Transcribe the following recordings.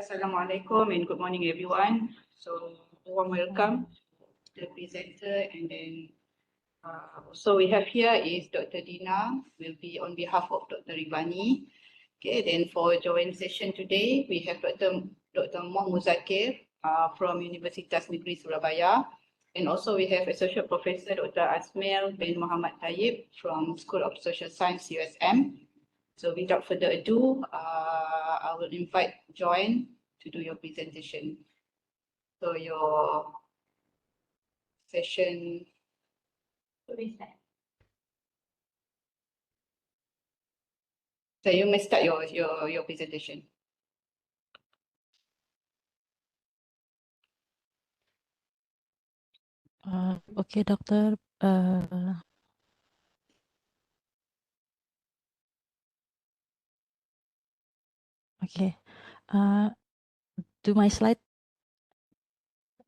Assalamualaikum and good morning everyone. So warm welcome to the presenter, and then also we have here is Dr. Dina, will be on behalf of Dr. Ribani. Okay, then for joint session today we have Dr. Muhammad Muzakir from Universitas Negeri Surabaya, and also we have Associate Professor Dr. Asmil bin Muhammad Tayyib from School of Social Science USM. So without further ado, I will invite Joanne to do your presentation. So your session. So you may start your presentation. Okay, Doctor. Okay. Do my slide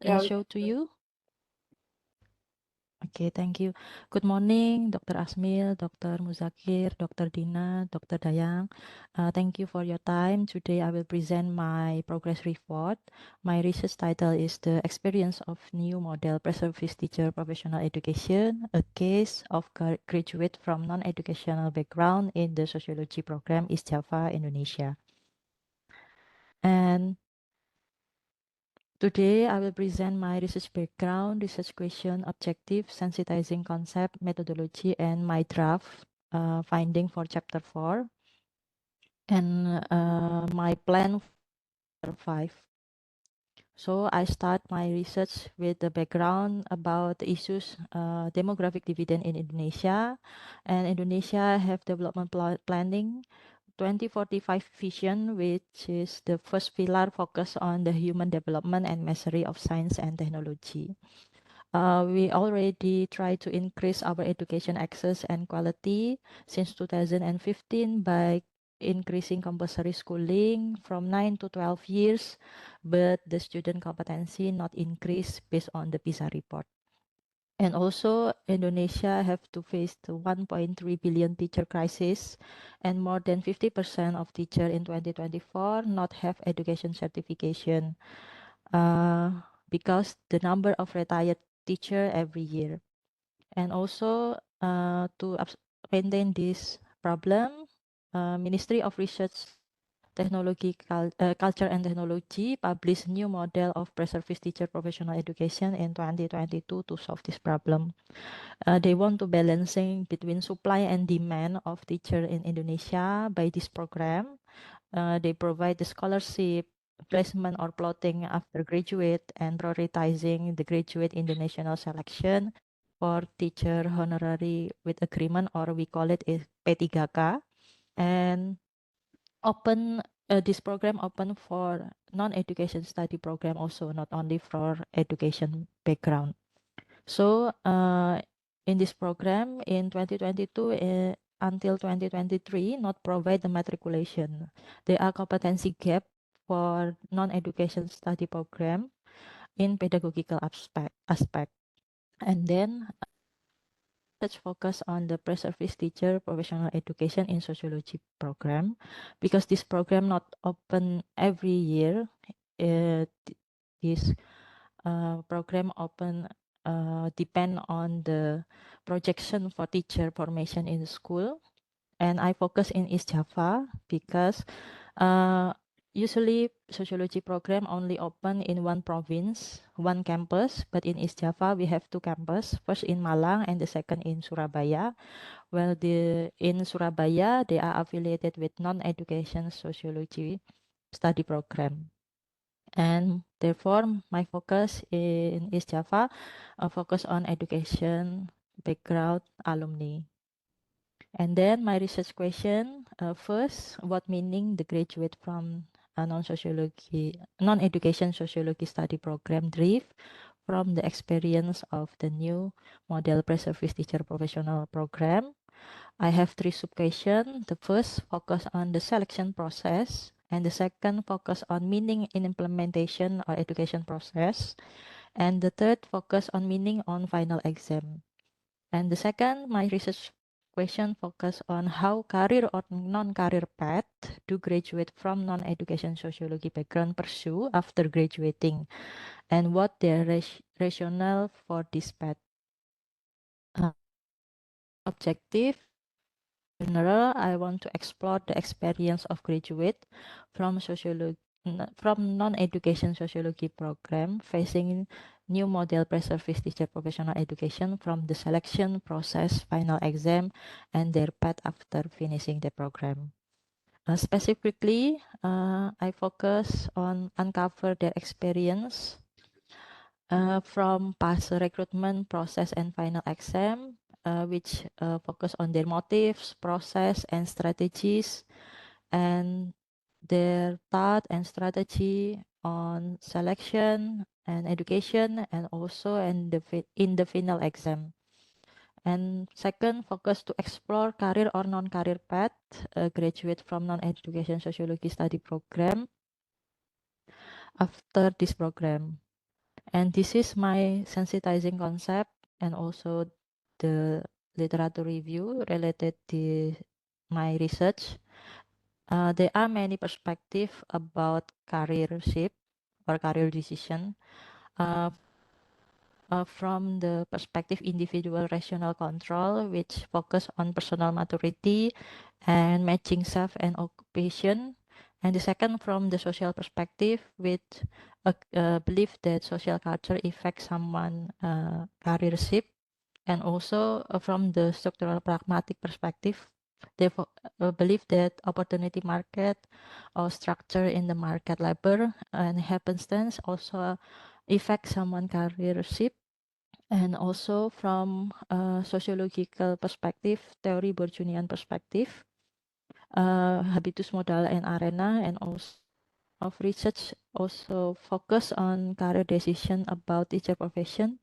show to you? Okay, thank you. Good morning, Dr. Asmil, Dr. Muzakir, Dr. Dina, Dr. Dayang. Thank you for your time. Today I will present my progress report. My research title is The Experience of New Model Pre-Service Teacher Professional Education, a case of graduate from non-educational background in the sociology program East Java, Indonesia. And today, I will present my research background, research question, objective, sensitizing concept, methodology, and my draft finding for chapter 4, and my plan for 5. So I start my research with the background about the issues demographic dividend in Indonesia, and Indonesia have development planning 2045 vision, which is the first pillar focus on the human development and mastery of science and technology. We already try to increase our education access and quality since 2015 by increasing compulsory schooling from 9 to 12 years, but the student competency not increased based on the PISA report. And also, Indonesia have to face the 1.3 billion teacher crisis, and more than 50% of teachers in 2024 not have education certification because the number of retired teacher every year. And also, to maintain this problem, Ministry of Research, Technology, Culture and Technology published new model of pre-service teacher professional education in 2022 to solve this problem. They want to balancing between supply and demand of teacher in Indonesia by this program. They provide the scholarship, placement or plotting after graduate, and prioritizing the graduate in the national selection for teacher honorary with agreement, or we call it P3K, and open this program open for non-education study program also, not only for education background. So in this program in 2022 until 2023 not provide the matriculation. There are competency gap for non-education study program in pedagogical aspect. And then let's focus on the pre-service teacher professional education in sociology program, because this program not open every year. This program open depend on the projection for teacher formation in the school, and I focus in East Java because usually sociology program only open in one province, one campus, but in East Java we have two campus, first in Malang and the second in Surabaya. Well, in Surabaya they are affiliated with non-education sociology study program. And therefore, my focus in East Java focus on education background alumni. And then my research question, first, what meaning the graduate from a non-education sociology study program drift from the experience of the new model pre-service teacher professional program. I have 3 sub-questions. The first, focus on the selection process, and the second, focus on meaning in implementation or education process, and the third, focus on meaning on final exam. And the second, my research question focus on how career or non-career path do graduate from non-education sociology background pursue after graduating, and what their rationale for this path. Objective. In general, I want to explore the experience of graduate from non-education sociology program facing new model pre-service teacher professional education from the selection process, final exam, and their path after finishing the program. Specifically, I focus on uncover their experience from past recruitment process and final exam, which focus on their motives, process, and strategies, and their thought and strategy on selection and education, and also in the final exam. And second, focus to explore career or non-career path, graduate from non-education sociology study program after this program. And this is my sensitizing concept and also the literature review related to my research. There are many perspectives about career shift or career decision. From the perspective individual rational control, which focus on personal maturity and matching self and occupation. And the second, from the social perspective, which believe that social culture affects someone career shift. And also from the structural pragmatic perspective, they believe that opportunity market or structure in the market labor and happenstance also affect someone career shift. And also from a sociological perspective, teori Bourdieuian perspective, habitus modal and arena, and also of research also focus on career decision about teacher profession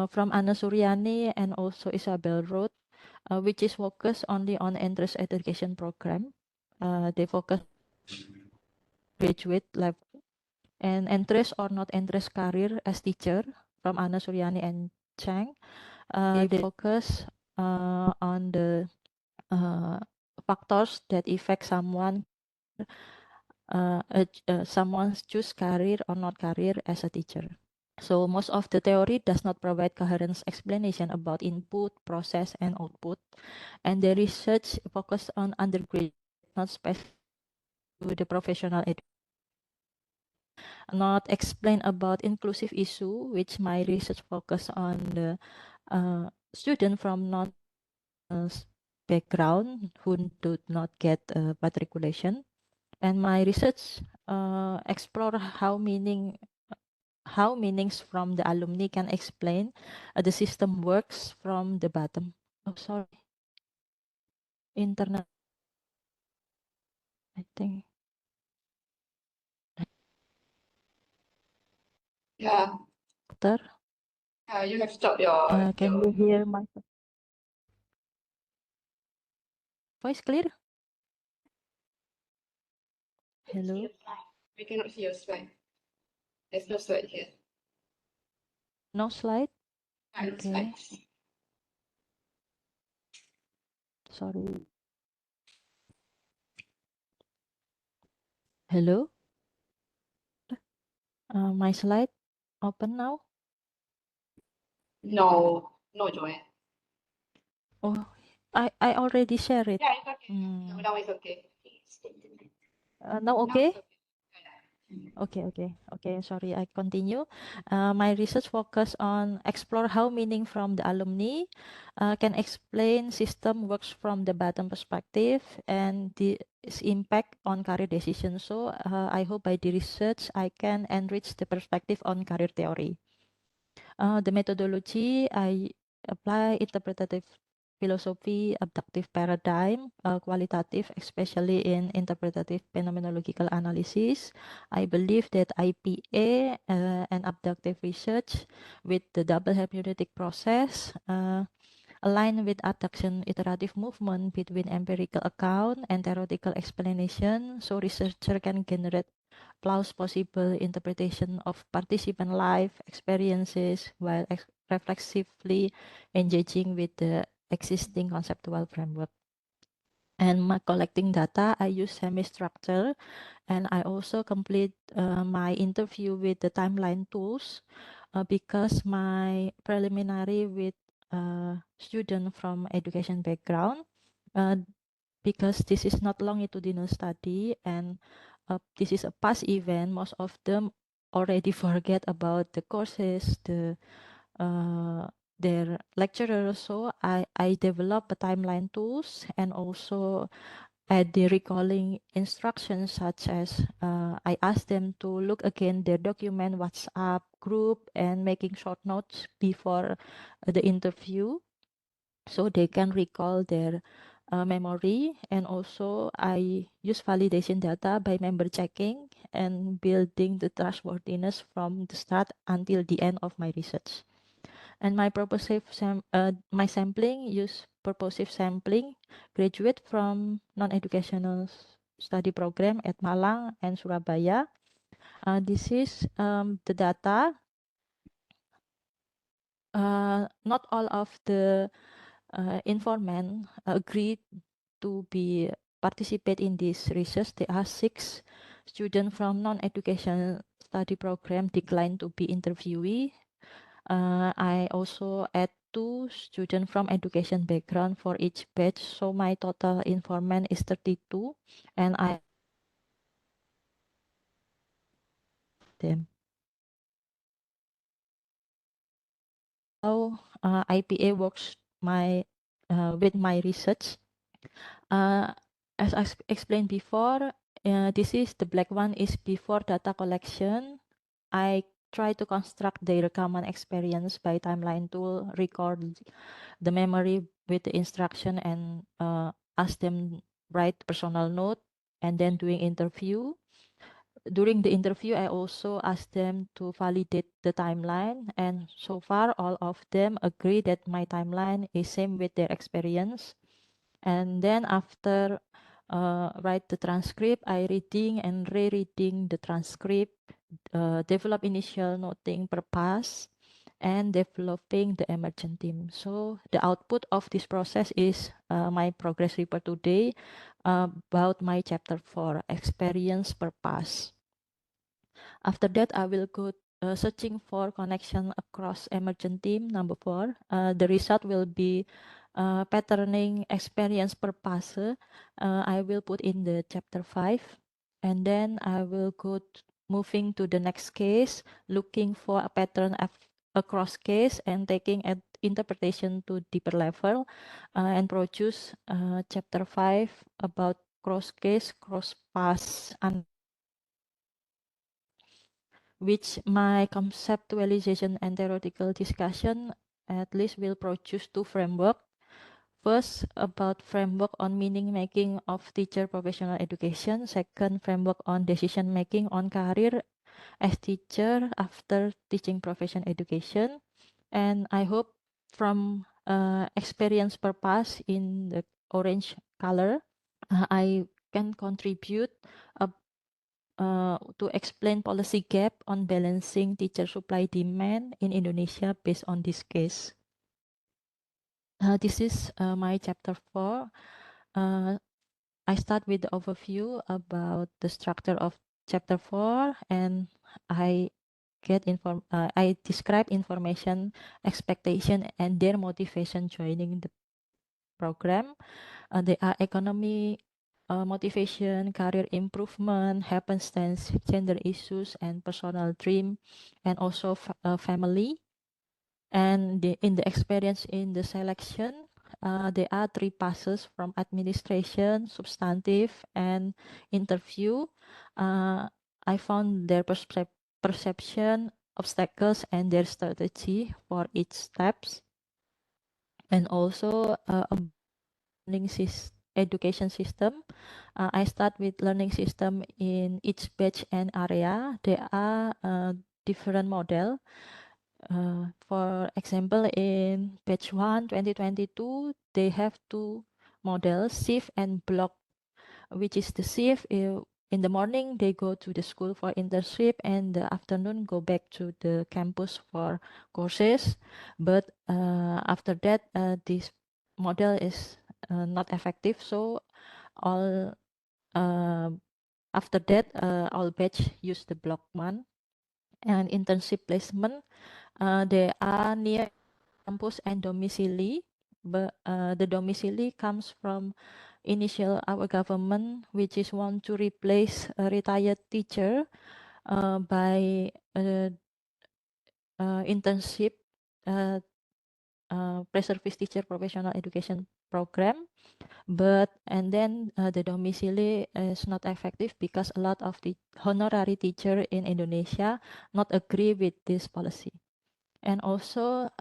from Anna Suryani and also Isabel Roth, which is focused only on entrance education program. They focus graduate level and interest or not interest career as teacher from Anna Suryani and Chang. They focus on the factors that affect someone someone's choose career or not career as a teacher. So most of the theory does not provide coherent explanation about input, process, and output, and the research focus on undergraduate, not specific to the professional education. Not explain about inclusive issue, which my research focus on the student from non background who do not get matriculation. And my research explore how meanings from the alumni can explain the system works from the bottom. Oh, sorry. Internet, I think. Yeah, Doctor, you have stopped your, can you hear my voice clear? Hello? we cannot see your slide. There's no slide here. No slide? No Okay. slides. Sorry. Hello? My slide open now? No, no, Joanne. Oh, I already shared it. Yeah, it's okay. No, now it's okay. Now Now okay? it's okay. Okay. Sorry, I continue. My research focus on explore how meaning from the alumni can explain system works from the bottom perspective and its impact on career decision. So I hope by the research I can enrich the perspective on career theory. The methodology I apply interpretative philosophy, abductive paradigm, qualitative, especially in interpretative phenomenological analysis. I believe that IPA and abductive research with the double hermeneutic process align with abduction iterative movement between empirical account and theoretical explanation, so researcher can generate possible interpretation of participant life experiences while reflexively engaging with the existing conceptual framework. And my collecting data, I use semi-structure, and I also complete my interview with the timeline tools because my preliminary with student from education background, because this is not longitudinal study and this is a past event, most of them already forget about the courses, their lecturers. So I develop a timeline tools and also add the recalling instructions, such as I ask them to look again their document, WhatsApp group, and making short notes before the interview so they can recall their memory. And also I use validation data by member checking and building the trustworthiness from the start until the end of my research. And my my sampling use purposive sampling, graduate from non-educational study program at Malang and Surabaya. This is the data. Not all of the informant agreed to be participate in this research. There are 6 students from non-educational study program declined to be interviewee. I also add 2 students from education background for each batch, so my total informant is 32, and I them. How IPA works with my research. As I explained before, this is the black one is before data collection. I try to construct their common experience by timeline tool, record the memory with the instruction, and ask them write personal note, and then doing interview. During the interview, I also ask them to validate the timeline, and so far all of them agree that my timeline is same with their experience. And then after write the transcript, I reading and rereading the transcript, develop initial noting per pass, and developing the emergent team. So the output of this process is my progress report today about my chapter 4, experience per pass. After that, I will go searching for connection across emergent team, number 4. The result will be patterning experience per pass. I will put in the chapter 5. And then I will go moving to the next case, looking for a pattern across case and taking an interpretation to deeper level, and produce chapter 5 about cross case, cross pass, and which my conceptualization and theoretical discussion at least will produce 2 framework. First, about framework on meaning making of teacher professional education. Second, framework on decision making on career as teacher after teaching profession education. And I hope from experience purpose in the orange color, I can contribute to explain policy gap on balancing teacher supply demand in Indonesia based on this case. This is my chapter 4. I start with the overview about the structure of chapter 4, and I I describe information, expectation, and their motivation joining the program. They are economy, motivation, career improvement, happenstance, gender issues, and personal dream, and also family. And in the experience in the selection, there are 3 passes from administration, substantive, and interview. I found their perception, obstacles, and their strategy for each steps. And also learning education system. I start with learning system in each batch and area. There are different model. For example, in batch 1, 2022, they have 2 models, shift and block, which is the shift. In the morning, they go to the school for internship, and the afternoon go back to the campus for courses. But after that, this model is not effective. So all after that, all batch use the block one. And internship placement, they are near campus and domicile, but the domicile comes from initial our government, which is want to replace a retired teacher by internship pre-service teacher professional education program. But and then the domicile is not effective because a lot of the honorary teacher in Indonesia not agree with this policy. And also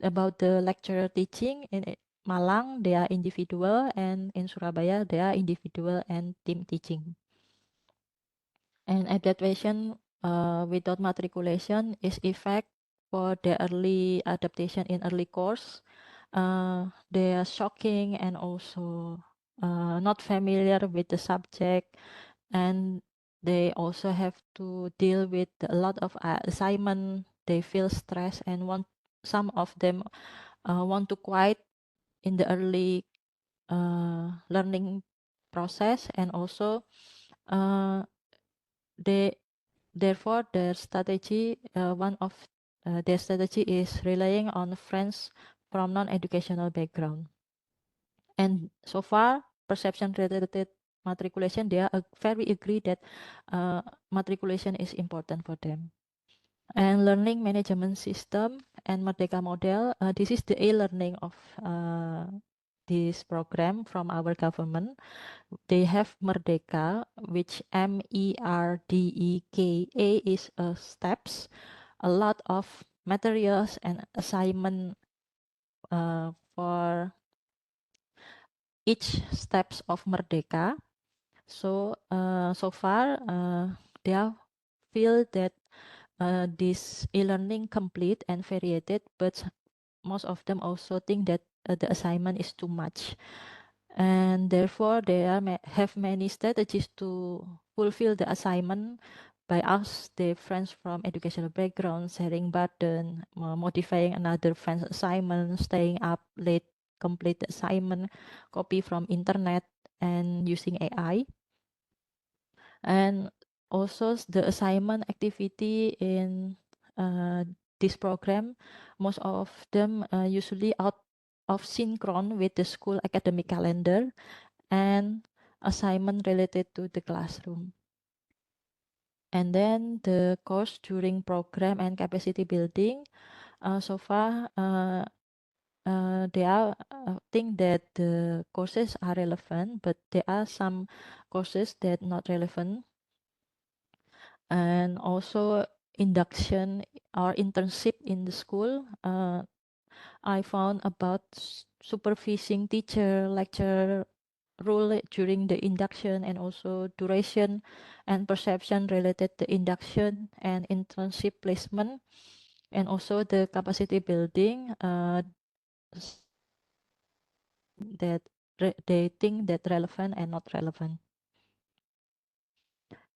about the lecturer teaching in Malang, they are individual, and in Surabaya, they are individual and team teaching. And adaptation without matriculation is effect for the early adaptation in early course. They are shocking and also not familiar with the subject, and they also have to deal with a lot of assignment. They feel stressed and want some of them want to quit in the early learning process, and also they therefore their strategy one of their strategy is relying on friends from non-educational background. And so far perception related matriculation, they are very agree that matriculation is important for them. And learning management system and Merdeka model, this is the e-learning of this program from our government. They have Merdeka, which MERDEKA is steps, a lot of materials and assignment for each steps of Merdeka. So so far they have feel that this e-learning complete and varied, but most of them also think that the assignment is too much, and therefore they have many strategies to fulfill the assignment by us, the friends from educational background, sharing burden, modifying another friend's assignment, staying up late, complete the assignment, copy from internet, and using AI. And also the assignment activity in this program, most of them usually out of synchron with the school academic calendar and assignment related to the classroom. And then the course during program and capacity building, so far they are think that the courses are relevant, but there are some courses that not relevant. And also induction or internship in the school, I found about supervising teacher lecture role during the induction, and also duration and perception related to induction and internship placement, and also the capacity building that they think that relevant and not relevant.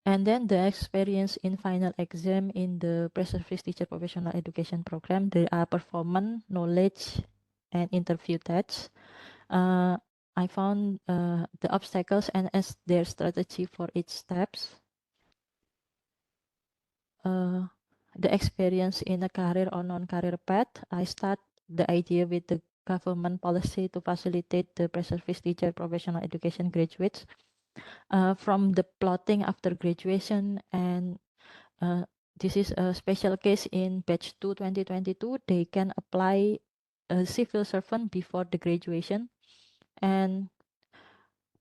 And then the experience in final exam in the pre-service teacher professional education program, there are performance, knowledge, and interview tests. I found the obstacles and as their strategy for each steps. The experience in a career or non-career path, I start the idea with the government policy to facilitate the pre-service teacher professional education graduates from the plotting after graduation. And this is a special case in batch 2 2022. They can apply a civil servant before the graduation, and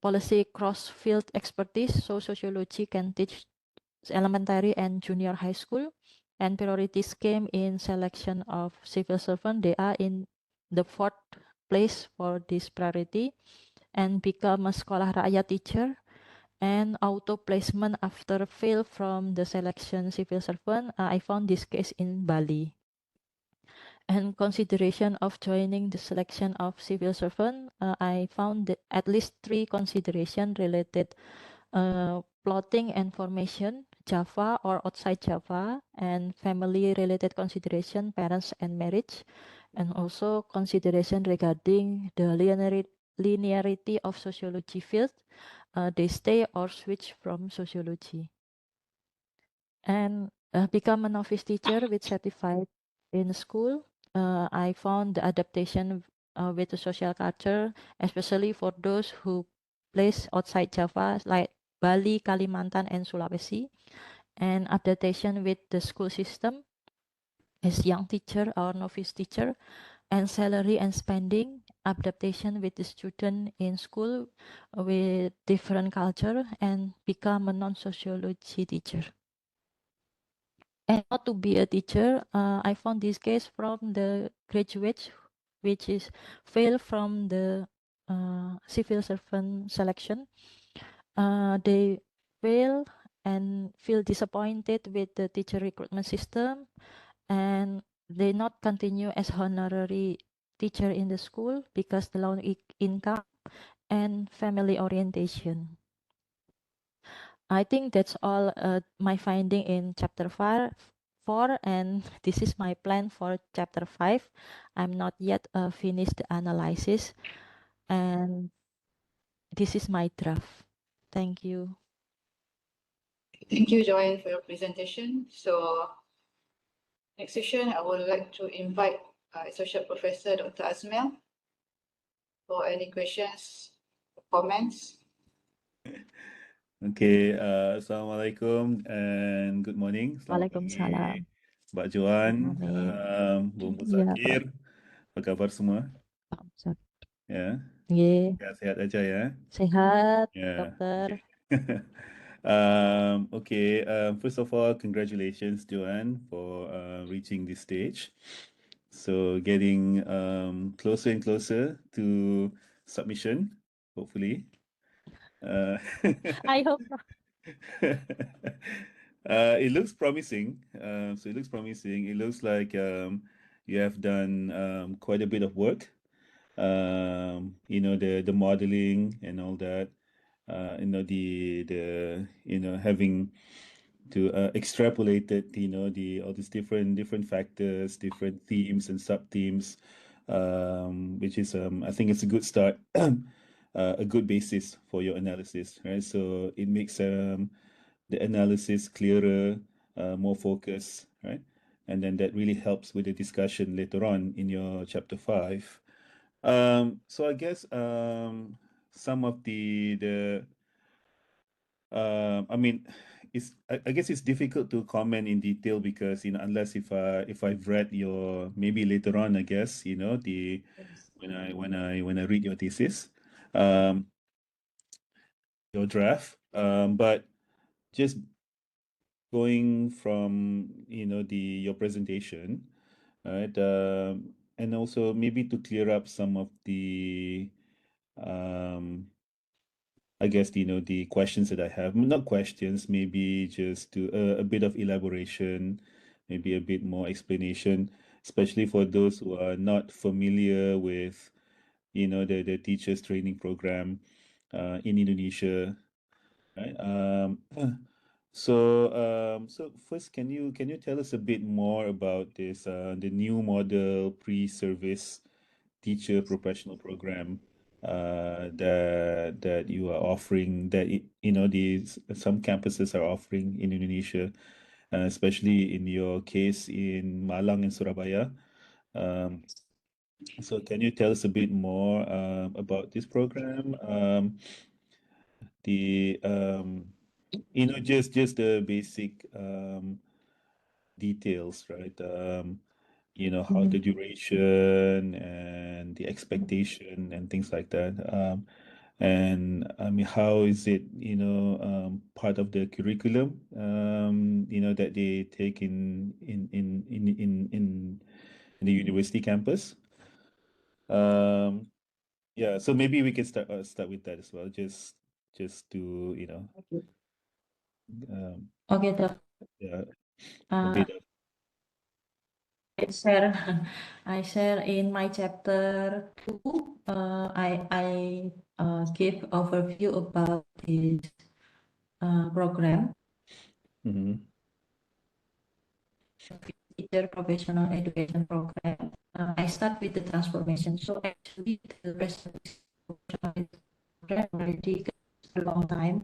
policy cross-field expertise. So sociology can teach elementary and junior high school, and priorities came in selection of civil servant. They are in the 4th place for this priority, and become a sekolah rakyat teacher, and auto placement after fail from the selection civil servant. I found this case in Bali. And consideration of joining the selection of civil servant, I found at least 3 consideration related plotting and formation, Java or outside Java, and family-related consideration, parents and marriage, and also consideration regarding the linearity of sociology field, they stay or switch from sociology. And become a novice teacher with certified in school. I found the adaptation with the social culture, especially for those who place outside Java, like Bali, Kalimantan, and Sulawesi, and adaptation with the school system as young teacher or novice teacher, and salary and spending, adaptation with the student in school with different culture, and become a non-sociology teacher. And not to be a teacher, I found this case from the graduates, which is fail from the civil servant selection. They fail and feel disappointed with the teacher recruitment system, and they not continue as honorary teacher in the school because the low income and family orientation. I think that's all my finding in chapter 4, and this is my plan for chapter 5. I'm not yet finished the analysis, and this is my draft. Thank you. Thank you, Joanne, for your presentation. So next session, I would like to invite Associate Professor Dr. Azmel for any questions, comments. Okay, Assalamualaikum and good morning. Selamat pagi, Waalaikumsalam. Mbak Joan, Morning. Bung Iya, Musakir, apa kabar semua? Pak Ustaz. Ya, Ye, sehat-sehat aja ya. sehat, Ya, dokter. okay. Okay, first of all, congratulations, Joanne, for reaching this stage. So getting closer and closer to submission, hopefully. I hope not. It looks promising. So it looks promising. It looks like you have done quite a bit of work. The modeling and all that. Having to extrapolate it. The all these different factors, different themes and sub themes, which is I think it's a good start. A good basis for your analysis, right? So it makes the analysis clearer, more focused, right? And then that really helps with the discussion later on in your chapter 5. So I guess some of I mean, I guess it's difficult to comment in detail because unless if I've read your, maybe later on, I guess when I read your thesis, your draft, but just going from your presentation, right? And also maybe to clear up some of the I guess the questions that I have, not questions, maybe just to a bit of elaboration, maybe a bit more explanation, especially for those who are not familiar with the teachers training program in Indonesia, right? So first, can you tell us a bit more about this the new model pre-service teacher professional program that you are offering, that these some campuses are offering in Indonesia, especially in your case in Malang and Surabaya. So can you tell us a bit more about this program? The just the basic details, right? How the duration and the expectation and things like that. And I mean, how is it, part of the curriculum, that they take in the university campus? Yeah, so maybe we can start with that as well, just to, Okay. um, Okay, Dok. yeah, a Uh, bit of. I share I share in my chapter 2. I give overview about this program. Mm-hmm. Teacher professional education program. I start with the transformation. So actually, the resolution program already a long time.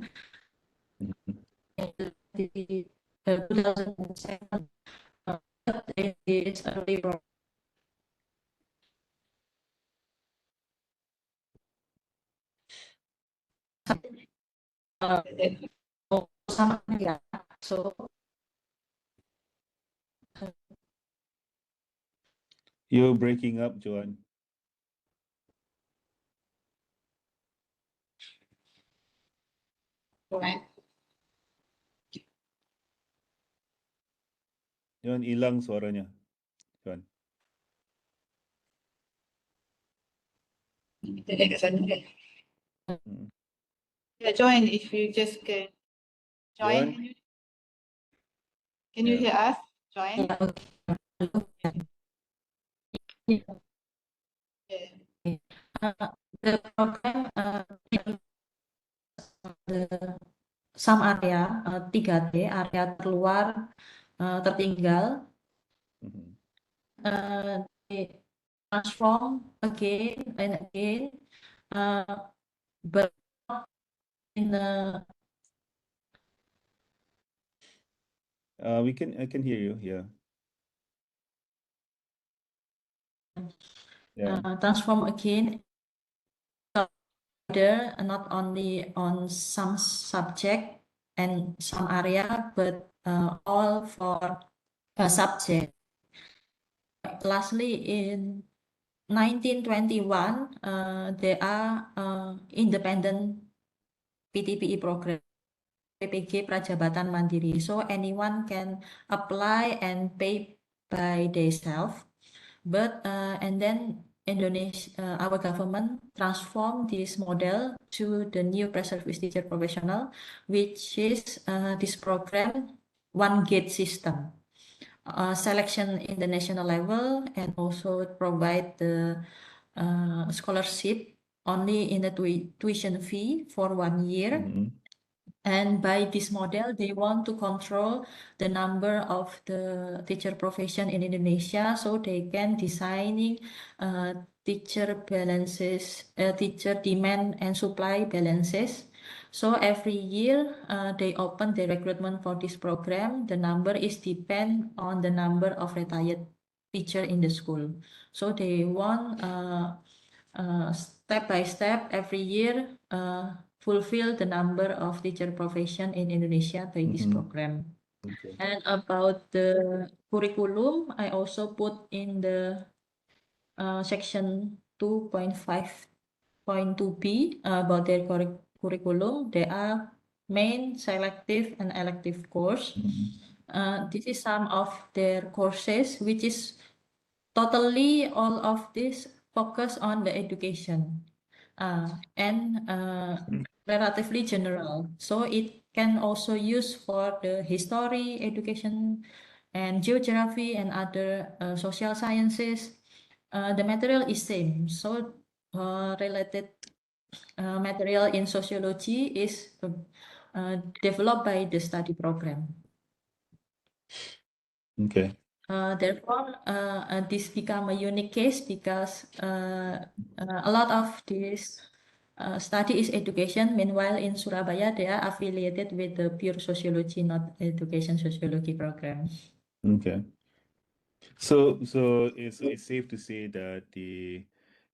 Mm-hmm. In 2007, but it is early program. Sama ya. So You're breaking up, Joan. Right. Joan, hilang suaranya. Joan. Kita lihat kat sana kan. Mm. Yeah, join if you just can join. Join. Can you Yeah. hear us? Join. yeah, okay. Yeah. The program the some area 3T area terluar tertinggal Mm-hmm. they transform again and again but not in the I can hear you. Yeah. Yeah. transform again there not only on some subject and some area but all for a subject. Lastly, in 1921, there are independent PTPE program, PPG Prajabatan Mandiri. So anyone can apply and pay by themselves. But and then Indonesia, our government transformed this model to the new pre-service teacher professional, which is this program one gate system. Selection in the national level and also provide the scholarship only in the tuition fee for 1 year. Mm-hmm. And by this model, they want to control the number of the teacher profession in Indonesia, so they can designing teacher balances, teacher demand and supply balances. So every year they open the recruitment for this program. The number is depend on the number of retired teacher in the school. So they want step by step every year fulfill the number of teacher profession in Indonesia by this Mm-hmm. program. Okay. And about the curriculum, I also put in the section 2.5.2b about their curriculum. There are main, selective, and elective course. Mm-hmm. This is some of their courses, which is totally all of this focus on the education and relatively general. So it can also use for the history, education, and geography and other social sciences. The material is same. So related material in sociology is developed by the study program. Okay. Therefore, this become a unique case because a lot of this study is education. Meanwhile, in Surabaya, they are affiliated with the pure sociology, not education sociology program. Okay. So it's safe to say that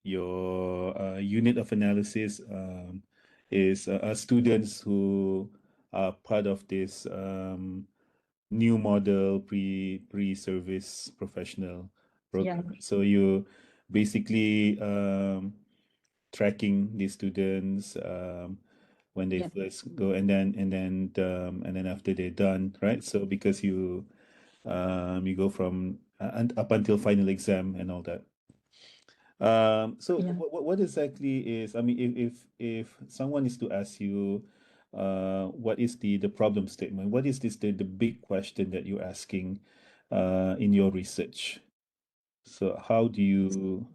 your unit of analysis is students who are part of this new model pre-service professional Yeah, program. So you basically tracking the students when they yeah, first go and then after they're done, right? So because you go from and up until final exam and all that. So yeah. what exactly is, I mean, if someone is to ask you, what is the problem statement? What is the big question that you're asking in your research? So how do you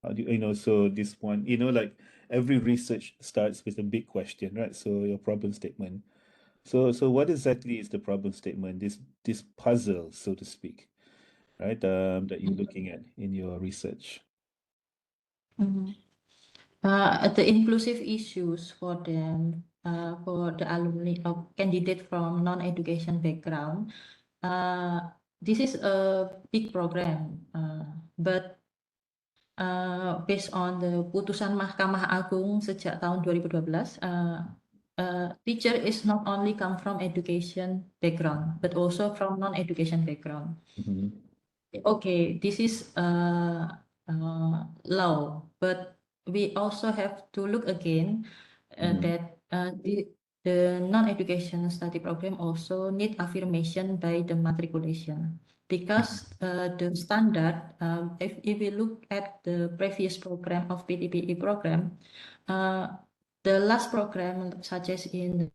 know, so this one, like every research starts with a big question, right? So your problem statement. So what exactly is the problem statement? This puzzle, so to speak, right? That you're looking at in your research. The inclusive issues for them, for the alumni of candidate from non-education background. This is a big program, but based on the putusan Mahkamah Agung sejak tahun 2012, teacher is not only come from education background, but also from non-education background. Mhm. Okay, this is law, but we also have to look again Mhm. that the non-education study program also need affirmation by the matriculation, because the standard, if we look at the previous program of PTPE program, the last program such as in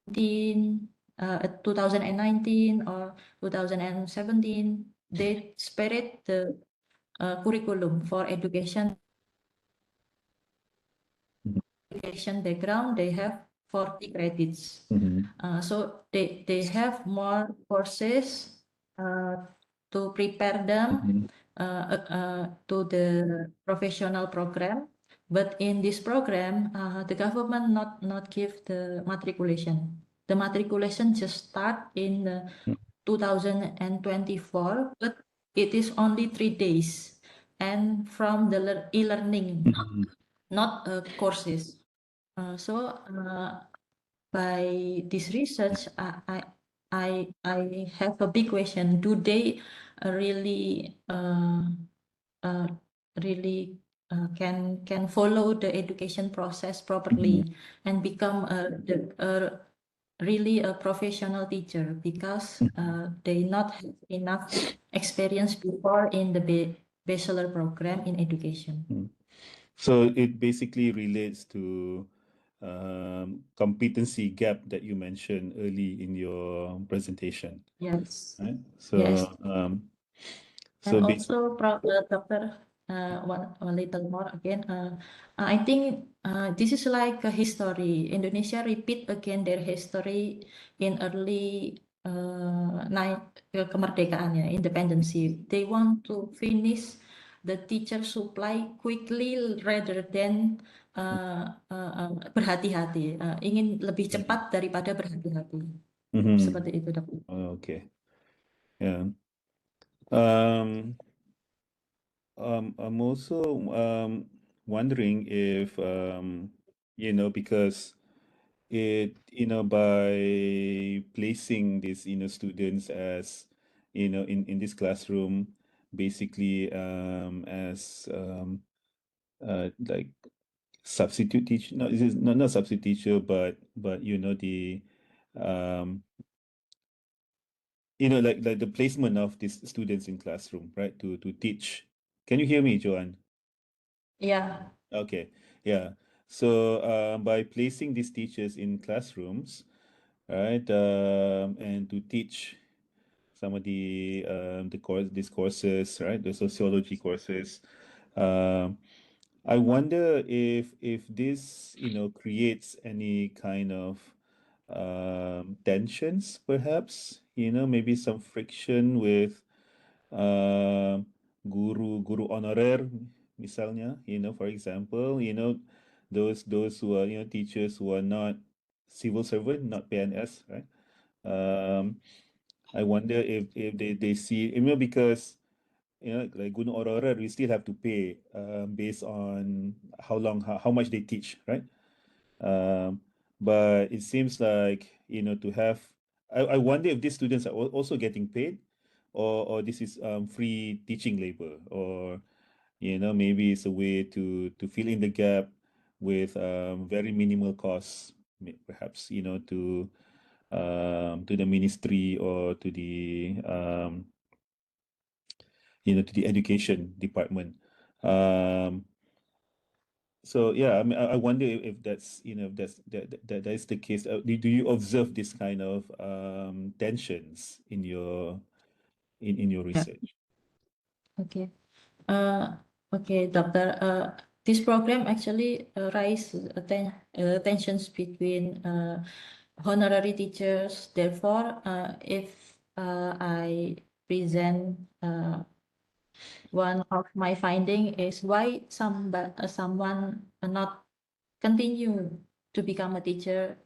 2019 or 2017, they spared the curriculum for education background. They have 40 credits. Mhm. So they have more courses to prepare them Mhm. to the professional program. But in this program, the government not give the matriculation. The matriculation just start in 2024, but it is only 3 days, and from the e-learning, Mhm. not courses. So by this research, I have a big question: do they really really can follow the education process properly and become really a professional teacher, because they not have enough experience before in the bachelor program in education. So it basically relates to competency gap that you mentioned early in your presentation, Yes. right? Yes. So And basically, also, Doctor, one little more again. I think this is like a history. Indonesia repeat again their history in early kemerdekaannya, independency. They want to finish the teacher supply quickly rather than berhati-hati. Ingin lebih cepat daripada berhati-hati. Seperti itu, Dokter. okay, yeah. I'm also wondering if because by placing these students as in this classroom, basically as like substitute teacher, no, this is not substitute teacher, but the um like the placement of these students in classroom, right, to teach. Can you hear me, Joanne? Yeah. Okay, yeah. So by placing these teachers in classrooms, right, and to teach some of these courses, right, the sociology courses, um, I wonder if this creates any kind of tensions, perhaps, maybe some friction with guru honorer, misalnya, for example, those who are teachers who are not civil servant, not PNS, right? um I wonder if they see, because like guru honorer, we still have to pay based on how much they teach, right? um but it seems like to have, I wonder if these students are also getting paid, or this is free teaching labor, or maybe it's a way to fill in the gap with very minimal costs, perhaps to the ministry, or to the education department. um so yeah, I mean, I wonder if that's if that is the case. Do you observe this kind of tensions in your Yeah. research? Okay. Okay, Doctor. This program actually raise tensions between honorary teachers. Therefore, if I present one of my finding is why someone not continue to become a teacher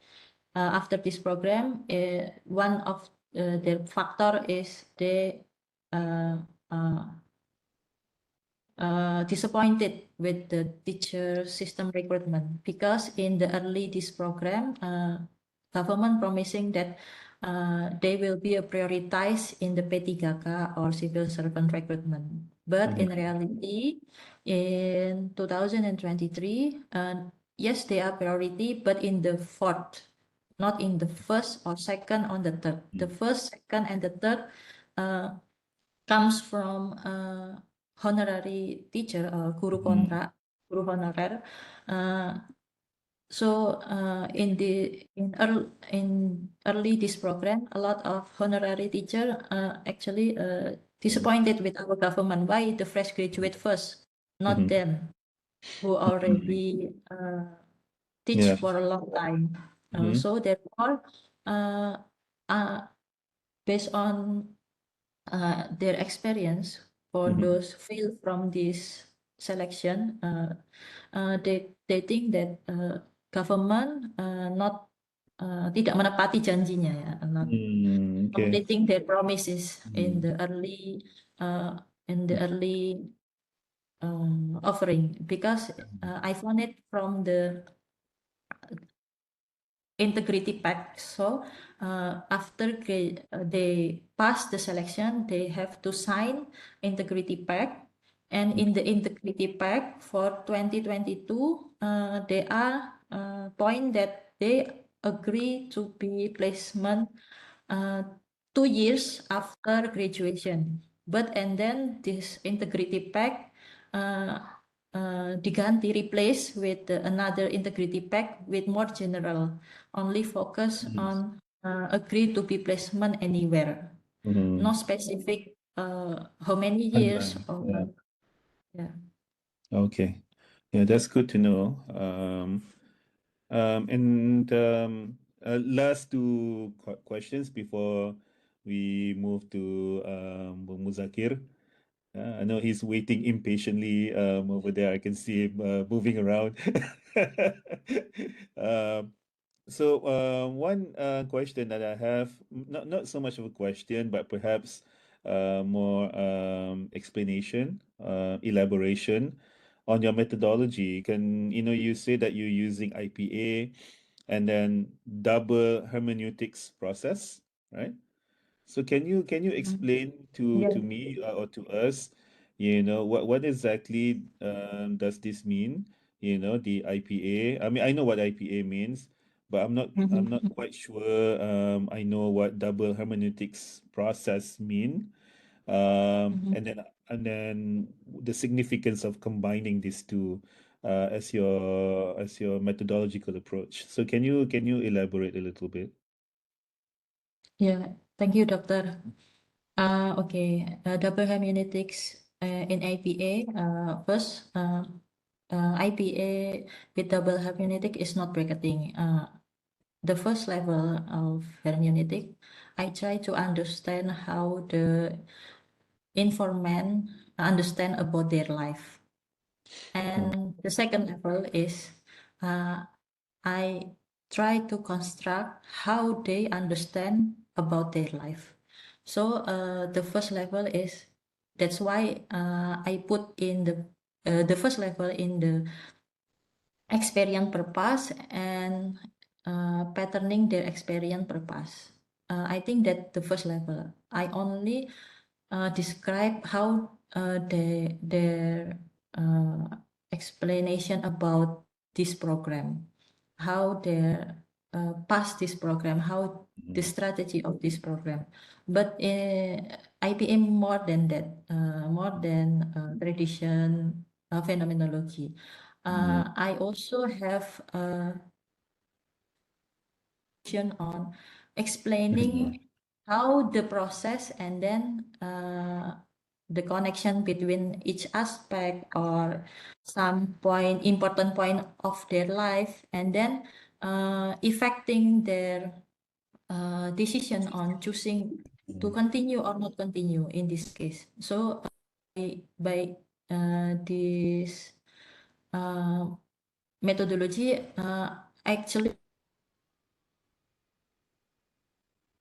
after this program. One of the factor is they disappointed with the teacher system recruitment, because in the early this program, government promising that they will be a prioritized in the P3K or civil servant recruitment. But in reality, in 2023, yes, they are priority, but in the fourth, not in the first or second or the third. The first, second, and the third comes from honorary teacher or guru kontrak, guru honorer. So in early this program, a lot of honorary teacher actually disappointed with our government. Why the fresh graduate first, not them who already teach Yeah. for a long time. So therefore, based on their experience for those failed from this selection, they think that government not tidak menepati janjinya ya, not Okay. completing their promises in the early offering, because I found it from the integrity pack. So after they pass the selection, they have to sign integrity pack. And in the integrity pack for 2022, they are point that they agree to be placement 2 years after graduation. And then this integrity pack diganti, replace with another integrity pack with more general, only focus on agree to be placement anywhere, no specific how many years Timeline. or yeah. Okay. Yeah, that's good to know. And last two questions before we move to Bung Muzakir. I know he's waiting impatiently over there. I can see him moving around. Um, so one question that I have, not so much of a question, but perhaps more explanation, elaboration on your methodology. You say that you're using IPA and then double hermeneutics process, right? So can you explain to Yeah. me or to us, what exactly does this mean? The IPA. I mean, I know what IPA means, but I'm not quite sure I know what double hermeneutics process mean. And then the significance of combining these two as your methodological approach. So can you elaborate a little bit? Yeah, thank you, Doctor. Okay, double hermeneutics in IPA. First, IPA with double hermeneutic is not bracketing. The first level of hermeneutic, I try to understand how the informant understand about their life. And the second level is I try to construct how they understand about their life. So the first level is, that's why I put in the first level in the experience purpose and patterning their experience purpose. I think that the first level, I only describe how their explanation about this program, how they pass this program, how the strategy of this program. But IPM more than that, more than tradition phenomenology. I also have on explaining how the process and then the connection between each aspect or some important point of their life, and then affecting their decision on choosing to continue or not continue in this case. So by this methodology, actually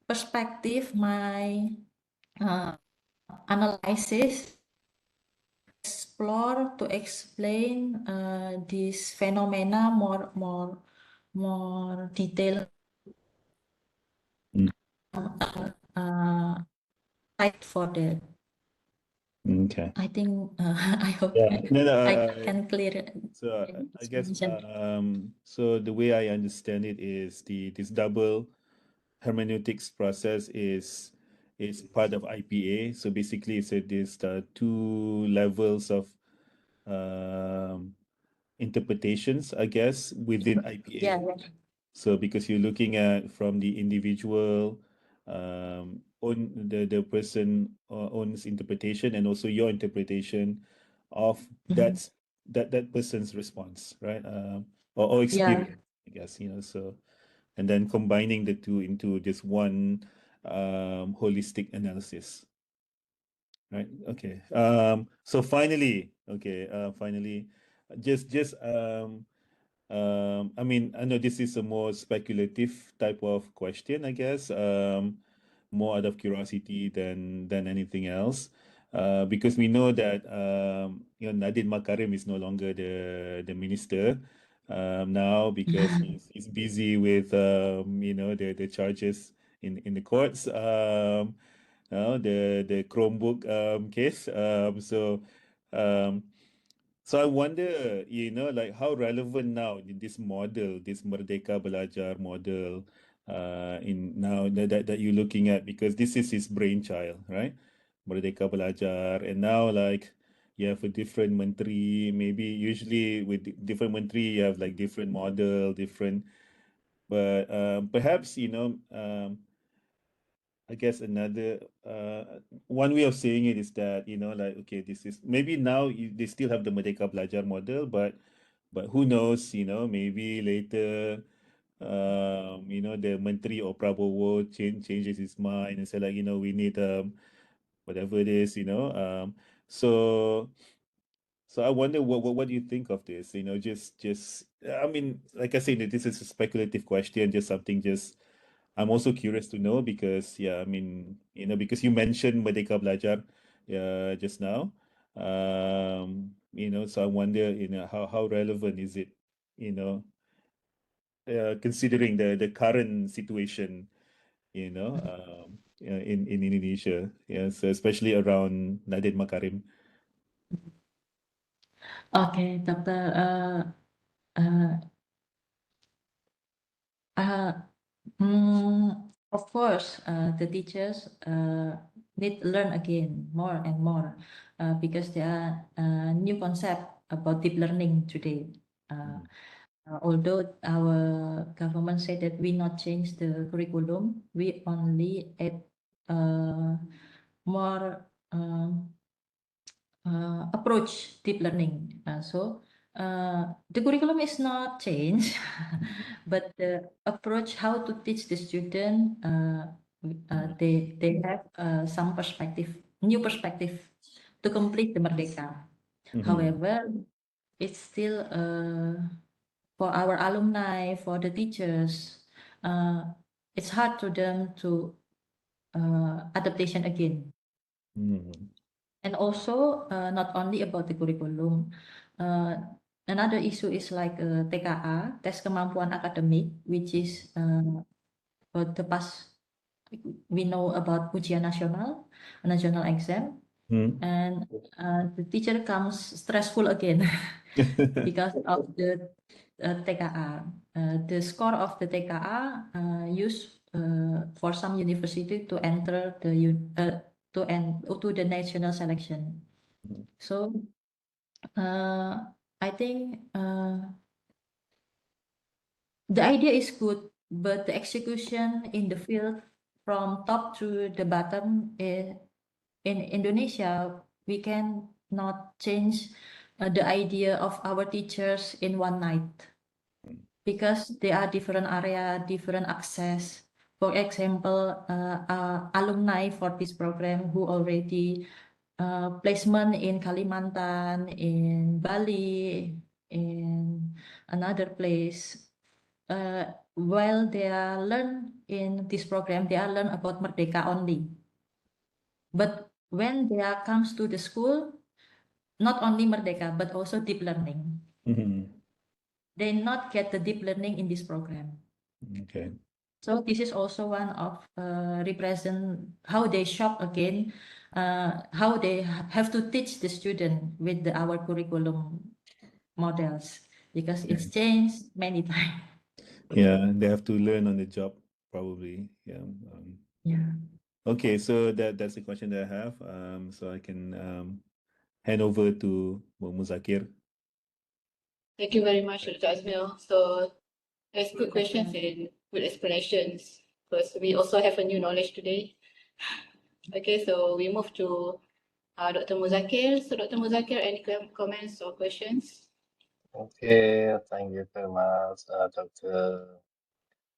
perspective, my analysis explore to explain this phenomena more detailed type for that. Okay. I think I hope Yeah. I can clear it. So I guess so the way I understand it is this double hermeneutics process is part of IPA. So basically, it's this two levels of interpretations, I guess, within IPA. Yeah. So because you're looking at from the individual own the person owns interpretation and also your interpretation of that person's response, right? Or experience, I guess, so and then combining the two into just one holistic analysis. Right. Okay. So finally, just I mean, I know this is a more speculative type of question, I guess. More out of curiosity than anything else. Because we know that Nadine Makarim is no longer the minister now because he's busy with the charges in the courts. The Chromebook case. Um, so I wonder, like how relevant now in this model, this Merdeka Belajar model, in now that you're looking at, because this is his brainchild, right? Merdeka Belajar, and now like you have a different menteri. Maybe usually with different menteri, you have like different model, different. But perhaps I guess another one way of saying it is that like okay, this is maybe now they still have the Merdeka Belajar model, but who knows, maybe later the Menteri or Prabowo changes his mind and say like we need whatever it is, so I wonder what do you think of this? Just I mean, like I said, this is a speculative question, just something just I'm also curious to know because yeah, I mean, because you mentioned Merdeka Belajar just now. So I wonder, how relevant is it, considering the current situation, in Indonesia. Yeah, so especially around Nadine Makarim. Okay, Doctor. Of course, the teachers need to learn again more and more because there are new concept about deep learning today. Although our government said that we not change the curriculum, we only add more approach deep learning. So the curriculum is not changed, but the approach how to teach the student, they have some perspective, new perspective to complete the Merdeka. However, it's still for our alumni, for the teachers, it's hard to them to adaptation again. And also not only about the curriculum, another issue is like TKA, tes kemampuan akademik, which is about the past. We know about ujian nasional, national exam, and the teacher comes stressful again because of the TKA. The score of the TKA used for some university to enter the to the national selection. So I think the idea is good, but the execution in the field from top to the bottom in Indonesia, we can not change the idea of our teachers in one night because they are different area, different access For example, alumni for this program who already placement in Kalimantan, in Bali, in another place. While they are learn in this program, they are learn about Merdeka only. But when they are comes to the school, not only Merdeka, but also deep learning. Mhm. They not get the deep learning in this program. Okay. So this is also one of represent how they shock again, how they have to teach the student with our curriculum models, because it's changed many times. Yeah, they have to learn on the job, probably. Yeah. Yeah. Okay, so that's the question that I have. So I can hand over to Muzakir. Thank you very much, Dr. Azmil. So that's good questions and good explanations, because we also have a new knowledge today. Okay, so we move to Dr. Muzakir. So Dr. Muzakir, any comments or questions? Okay, thank you very much, Dr.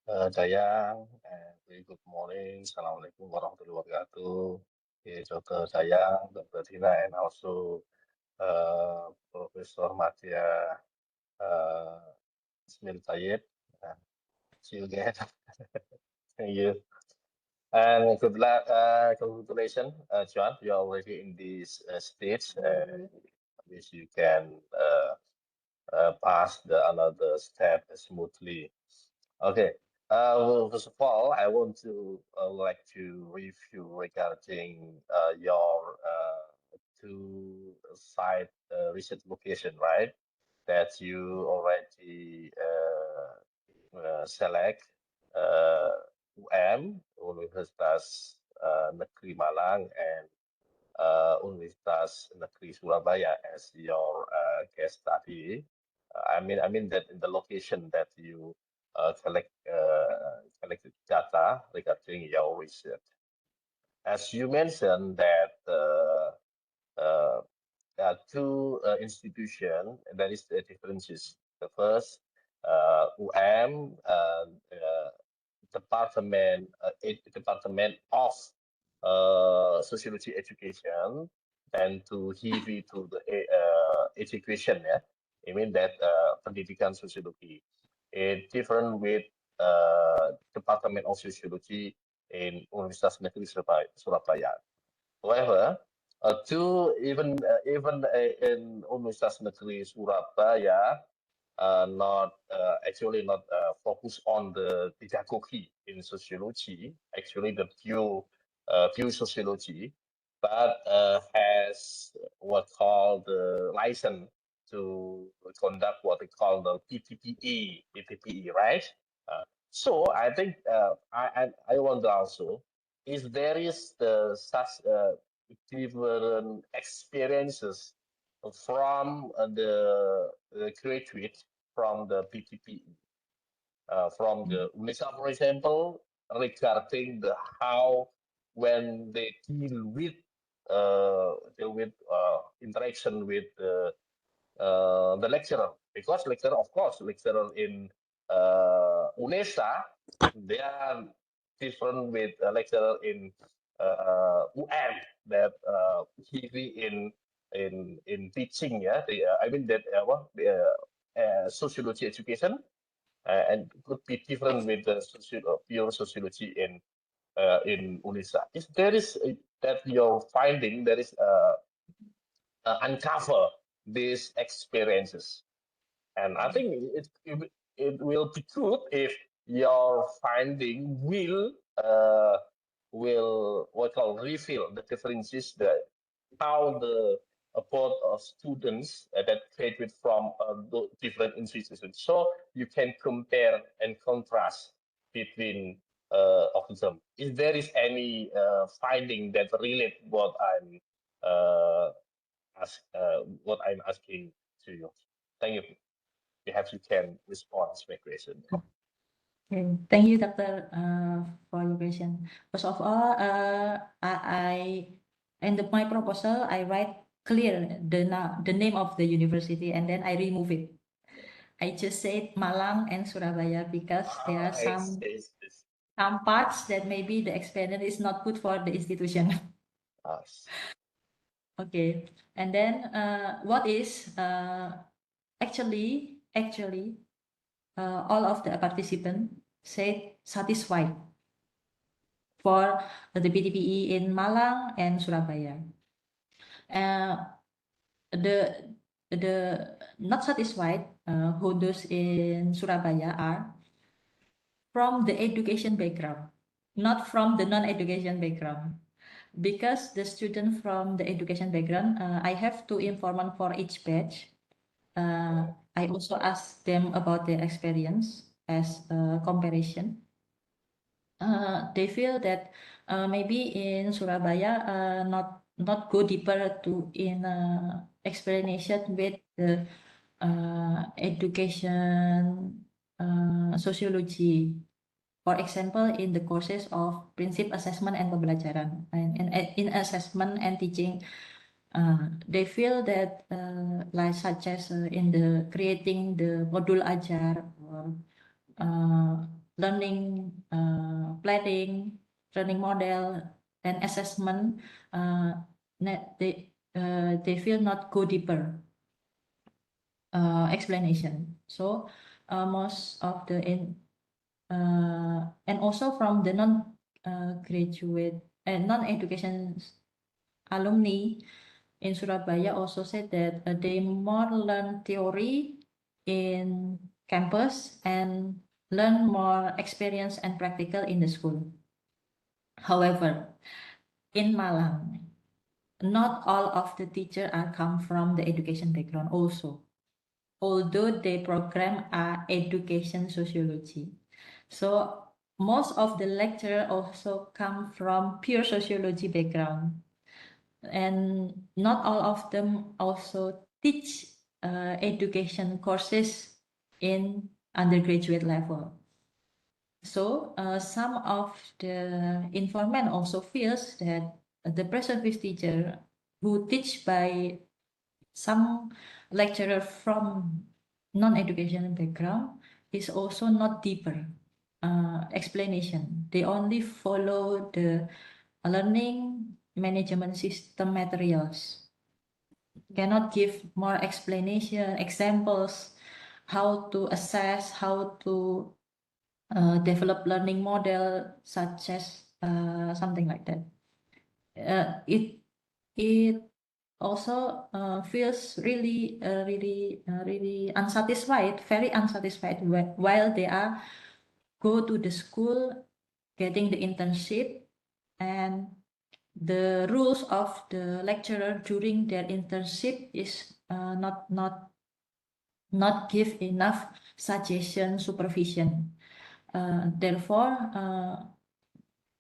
Dayang, and very good morning. Assalamualaikum warahmatullahi wabarakatuh. Okay, Dr. Dayang, Dr. Tina, and also Professor Matia Ismail Tayyip. See you again. Thank you. And good luck, congratulations, John. You're already in this stage. At least you can pass the another step smoothly. Okay. Well, first of all, I want to like to review regarding your two site research location, right? That you already select Universitas Negeri Malang and Universitas Negeri Surabaya as your case study. I mean that in the location that you collected data regarding your research. As you mentioned that there are two institutions, that is the differences. The first, Department of Sociology Education, and to heavy to the education, yeah. I mean that pendidikan sosiologi. It different with Department of Sociology in Universitas Negeri Surabaya. However, even in Universitas Negeri Surabaya, not actually not focus on the pedagogy in sociology, actually the pure sociology, but has what called the license to conduct what they call the PPPE, right? So I think I wonder also, is there is the such different experiences from the graduate from the PTP, from the UNISA, for example, regarding the how when they deal with interaction with the lecturer, because lecturer, of course, lecturer in UNESA, they are different with a lecturer in UM that heavy in teaching, yeah. I mean that sociology education, and could be different with the pure sociology in UNISA. If there is that your finding, there is uncover these experiences. And I think it will be good if your finding will what call reveal the differences, that how the both of students that graduate from different institutions, so you can compare and contrast between of them. If there is any finding that relate what I'm what I'm asking to you. Thank you. Perhaps you can respond to my question. Okay, thank you, Doctor, for your question. First of all, my proposal, I write clear the name of the university, and then I remove it. I just said Malang and Surabaya because there are some some parts that maybe the experience is not good for the institution. Yes. Okay, and then what is actually all of the participants said satisfied for the PTPE in Malang and Surabaya. The not satisfied who those in Surabaya are from the education background, not from the non-education background. Because the student from the education background, I have to inform for each batch. I also ask them about their experience as a comparison. They feel that maybe in Surabaya not go deeper to in explanation with the education sociology. For example, in the courses of prinsip assessment and pembelajaran, and in assessment and teaching, they feel that like such as in the creating the modul ajar or learning planning, learning model, and assessment, they feel not go deeper explanation. So most of the and also from the non-graduate and non-education alumni in Surabaya also said that they more learn theory in campus and learn more experience and practical in the school. However, in Malang, not all of the teachers are come from the education background also, although the program are education sociology. So most of the lecturer also come from pure sociology background, and not all of them also teach education courses in undergraduate level. So some of the informant also feels that the present teacher who teach by some lecturer from non-education background is also not deeper explanation. They only follow the learning management system materials. Cannot give more explanation, examples, how to assess, how to develop learning model, such as something like that. It also feels really unsatisfied, very unsatisfied while they are go to the school, getting the internship, and the rules of the lecturer during their internship is not give enough suggestion supervision. Therefore,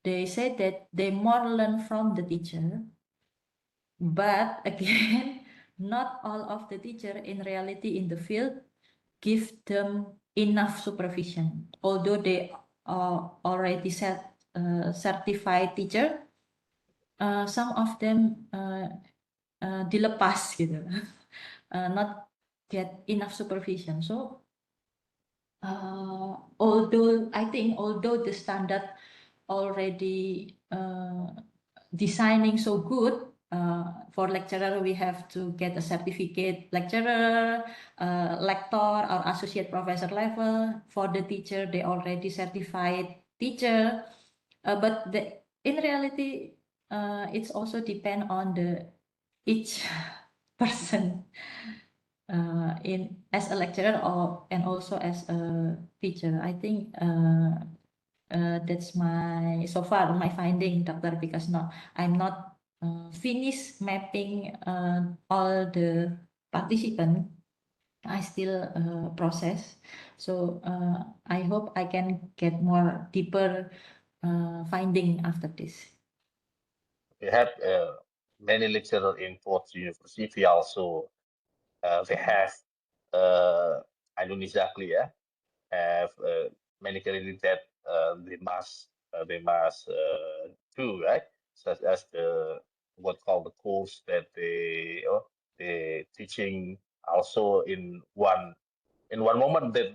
they say that they more learn from the teacher, but again, not all of the teacher in reality in the field give them enough supervision. Although they are already certified teacher, some of them dilepas gitu, not get enough supervision. So although the standard already designing so good, for lecturer we have to get a certificate lecturer, lector or associate professor level. For the teacher, they already certified teacher, but in reality it's also depend on the each person in as a lecturer or and also as a teacher. I think that's my so far my finding, Dr. Because no, I'm not finished mapping all the participants. I still process. So I hope I can get more deeper finding after this. We have many lecturers in Fourth University. We also they have I don't exactly have many credits that they must do, right? Such as the what called the course that they teaching also in one moment that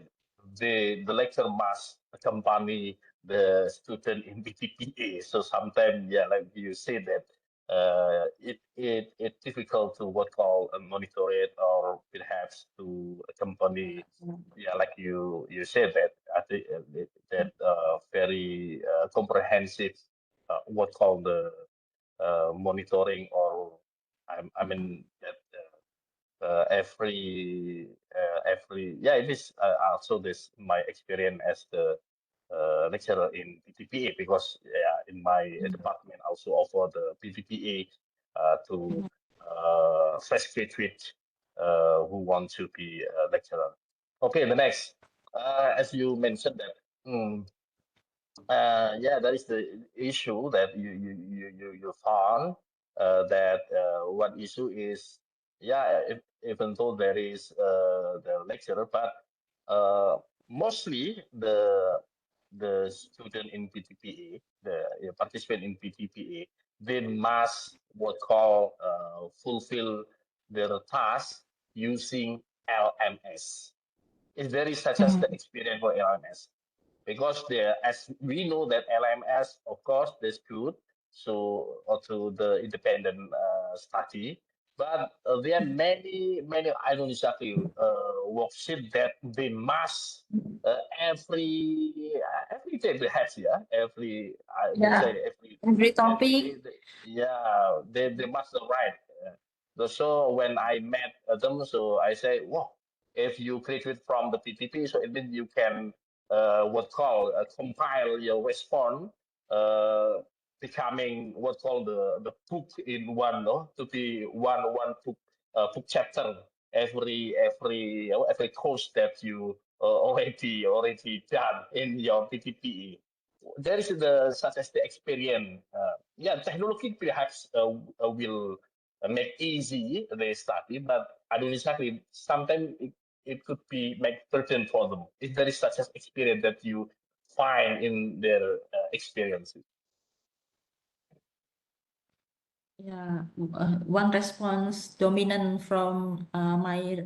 the lecturer must accompany the student in BTPA. So sometimes, yeah, like you said that it's difficult to what call monitor it or perhaps to accompany. Yeah, like you said that I think that very comprehensive what call the monitoring or I mean that every yeah it is also this my experience as the lecturer in PTPA because yeah in my department also offer the PTPA to fresh graduates who want to be a lecturer. Okay, the next as you mentioned that. Yeah, that is the issue that you found that one issue is yeah even though there is the lecturer but uh, mostly the student in PTPA the participant in PTPA they must what call fulfill their task using LMS. Is there is such as the experience for LMS? Because there, as we know that LMS, of course, that's good. So, or to the independent study, but there are many, I don't exactly worksheet that they must every day they have, yeah, every, I would Yeah, say every every topic. day, yeah, they must write. So when I met them, so I say, wow, if you graduate from the PTP, so it means you can what called compile your response, uh, becoming what called the book in one, no, to be one book book chapter every course that you already done in your PTPE. There is the such as the experience. Yeah, technology perhaps will make easy the study, but I don't exactly. Sometimes it could be make burden for them if there is such as experience that you find in their experiences. Yeah, one response dominant from my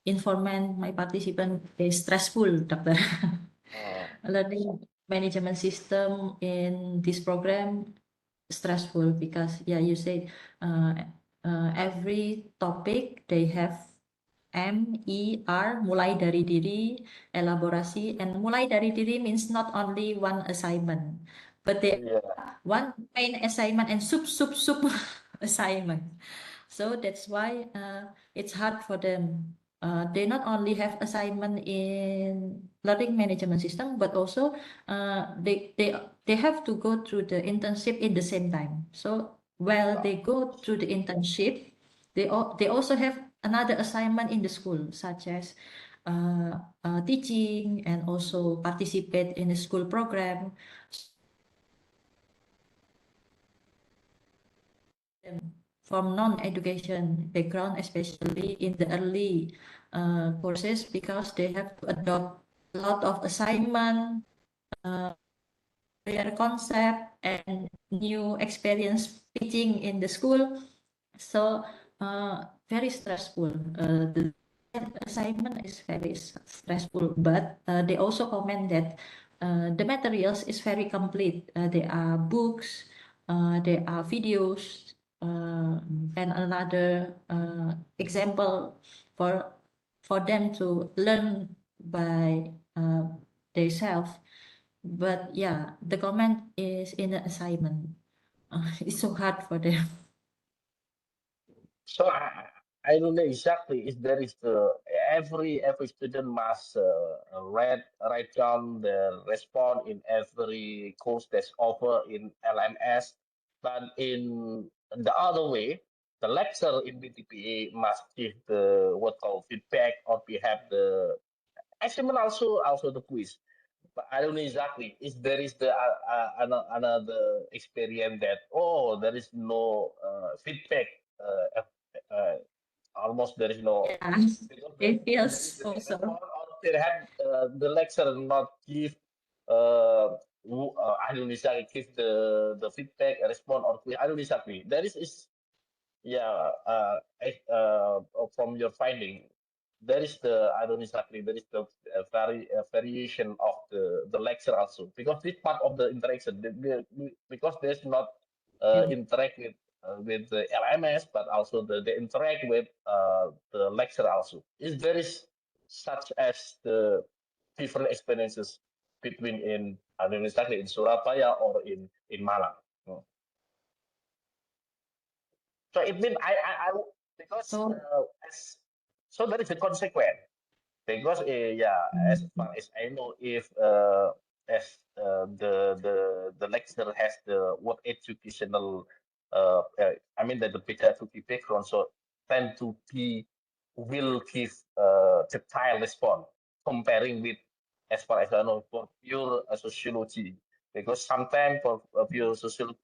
informant, my participant is stressful, Doctor. Learning management system in this program stressful because yeah, you said every topic they have MER, mulai dari diri, elaborasi, and mulai dari diri means not only one assignment, but they Yeah. one main assignment and sub assignment. So that's why it's hard for them. They not only have assignment in learning management system, but also they have to go through the internship in the same time. So while they go through the internship, they also have another assignment in the school, such as teaching and also participate in a school program. From non-education background, especially in the early courses, because they have to adopt a lot of assignment, their concept, and new experience teaching in the school. So very stressful. The assignment is very stressful, but they also comment that the materials is very complete. There are books, there are videos, and another example for them to learn by themselves. But yeah, the comment is in the assignment. It's so hard for them. So I don't know exactly if there is the every student must write down the response in every course that's offered in LMS, but in the other way, the lecturer in BTPA must give the what called feedback or perhaps the assignment also the quiz. But I don't know exactly if there is the another experience that oh there is no feedback almost there is no Yeah, because it there is feels the also. or they had the lecturer not give I don't exactly give the feedback response or I don't exactly there is yeah from your finding there is the I don't exactly there is the variation of the lecture also, because this part of the interaction because there's not interact with the LMS, but also they interact with the lecture also. Is there is such as the different experiences between in I don't know exactly in Surabaya or in Malang. So it means I because So as so there is a consequence because as far as I know, if as the lecturer has the what educational I mean that the pedagogy background, so tend to be will give tactile response comparing with as far as I know for pure sociology, because sometimes for pure social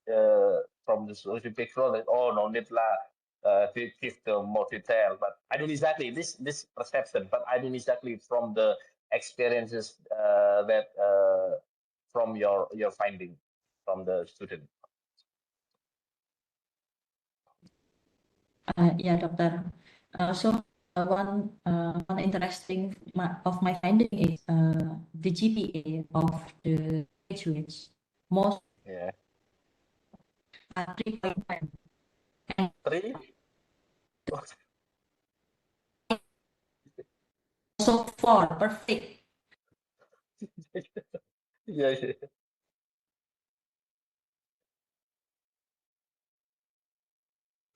from the social background, like, oh no need lah to give the more detail. But I don't exactly this perception, but I don't exactly from the experiences that from your finding from the student. yeah, Doctor. So one interesting of my finding is the GPA of the graduates. Most Yeah. are 3.5. 3. So 4, perfect. Yeah, yeah.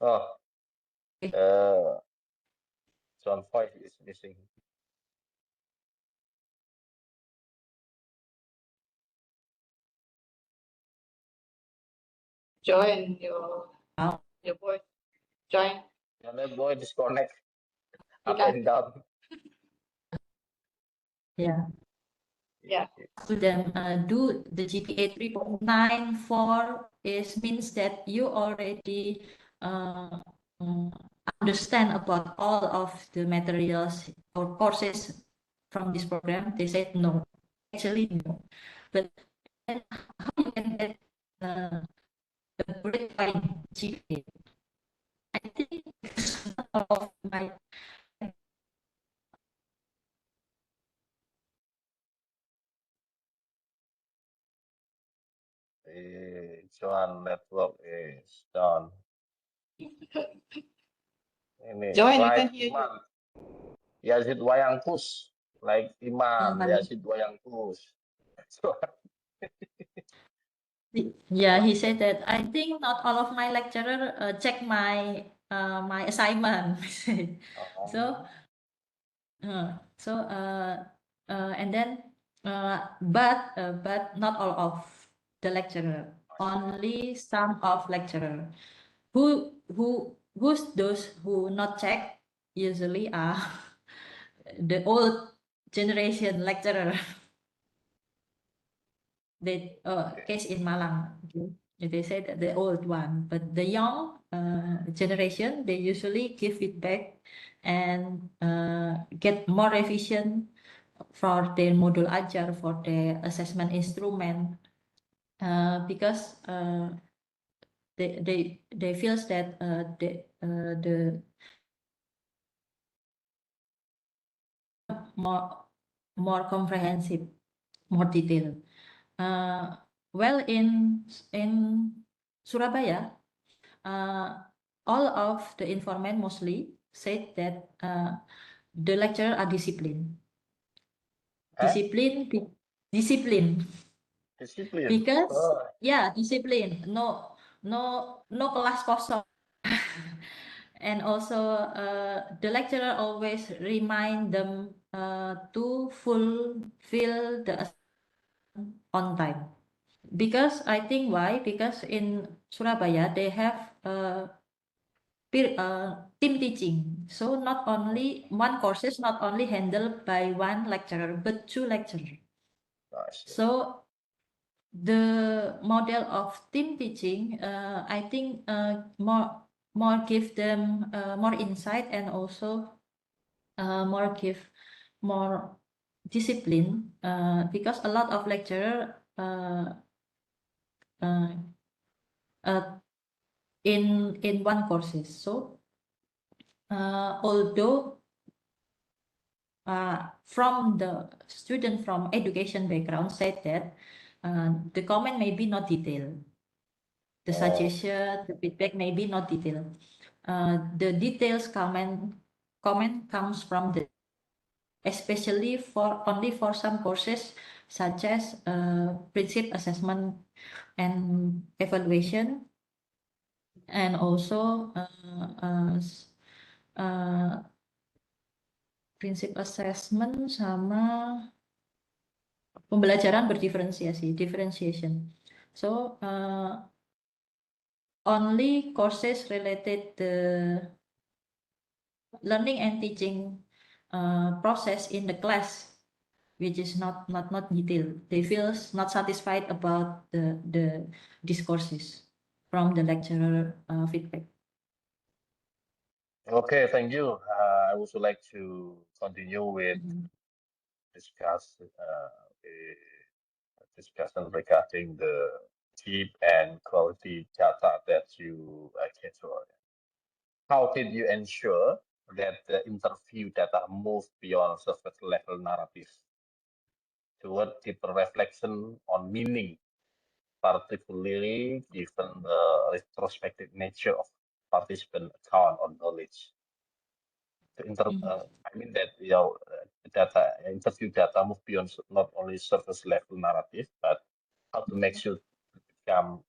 Oh, John 5 is missing. Join your voice. Join. And then boy disconnect up Yeah. and down. Yeah. Yeah. To them do the GPA 3.94 means that you already understand about all of the materials or courses from this program. They said no, actually no. But how you can get a grade by GPA? I think of my John network is done. Ini Join, we like can hear you. Iman. Yazid Wayangkus. Like Imam Yazid Wayangkus. So, yeah, he said that I think not all of my lecturer check my my assignment. So and then but not all of the lecturer, only some of lecturer who's those who not check usually are the old generation lecturer. They case in Malang, okay. They say that the old one, but the young generation, they usually give feedback and get more revision for their module ajar, for their assessment instrument, because they feels that the more comprehensive, more detailed. Well, in Surabaya, all of the informant mostly said that the lecturer are disciplined. Discipline. Because discipline. No kelas kosong. And also the lecturer always remind them to fulfill the assignment on time. Because I think why? Because in Surabaya they have team teaching. So not only one course is not only handled by one lecturer, but 2 lecturers. So the model of team teaching, I think more give them more insight, and also more discipline, because a lot of lecturer in one courses. So although from the student from education background said that the comment may be not detailed. The suggestion, the feedback may be not detailed. The details comment comes from the, especially for only for some courses such as principal assessment and evaluation, and also prinsip assessment sama pembelajaran berdiferensiasi, differentiation. So only courses related the learning and teaching process in the class, which is not detailed. They feel not satisfied about the discourses from the lecturer feedback. Okay, thank you. I would like to continue with discussion regarding the deep and quality data that you capture. How did you ensure that the interview data move beyond surface level narrative toward deeper reflection on meaning, particularly given the retrospective nature of participant account on knowledge? I mean that your interview data move beyond not only surface level narrative, but how to make sure to become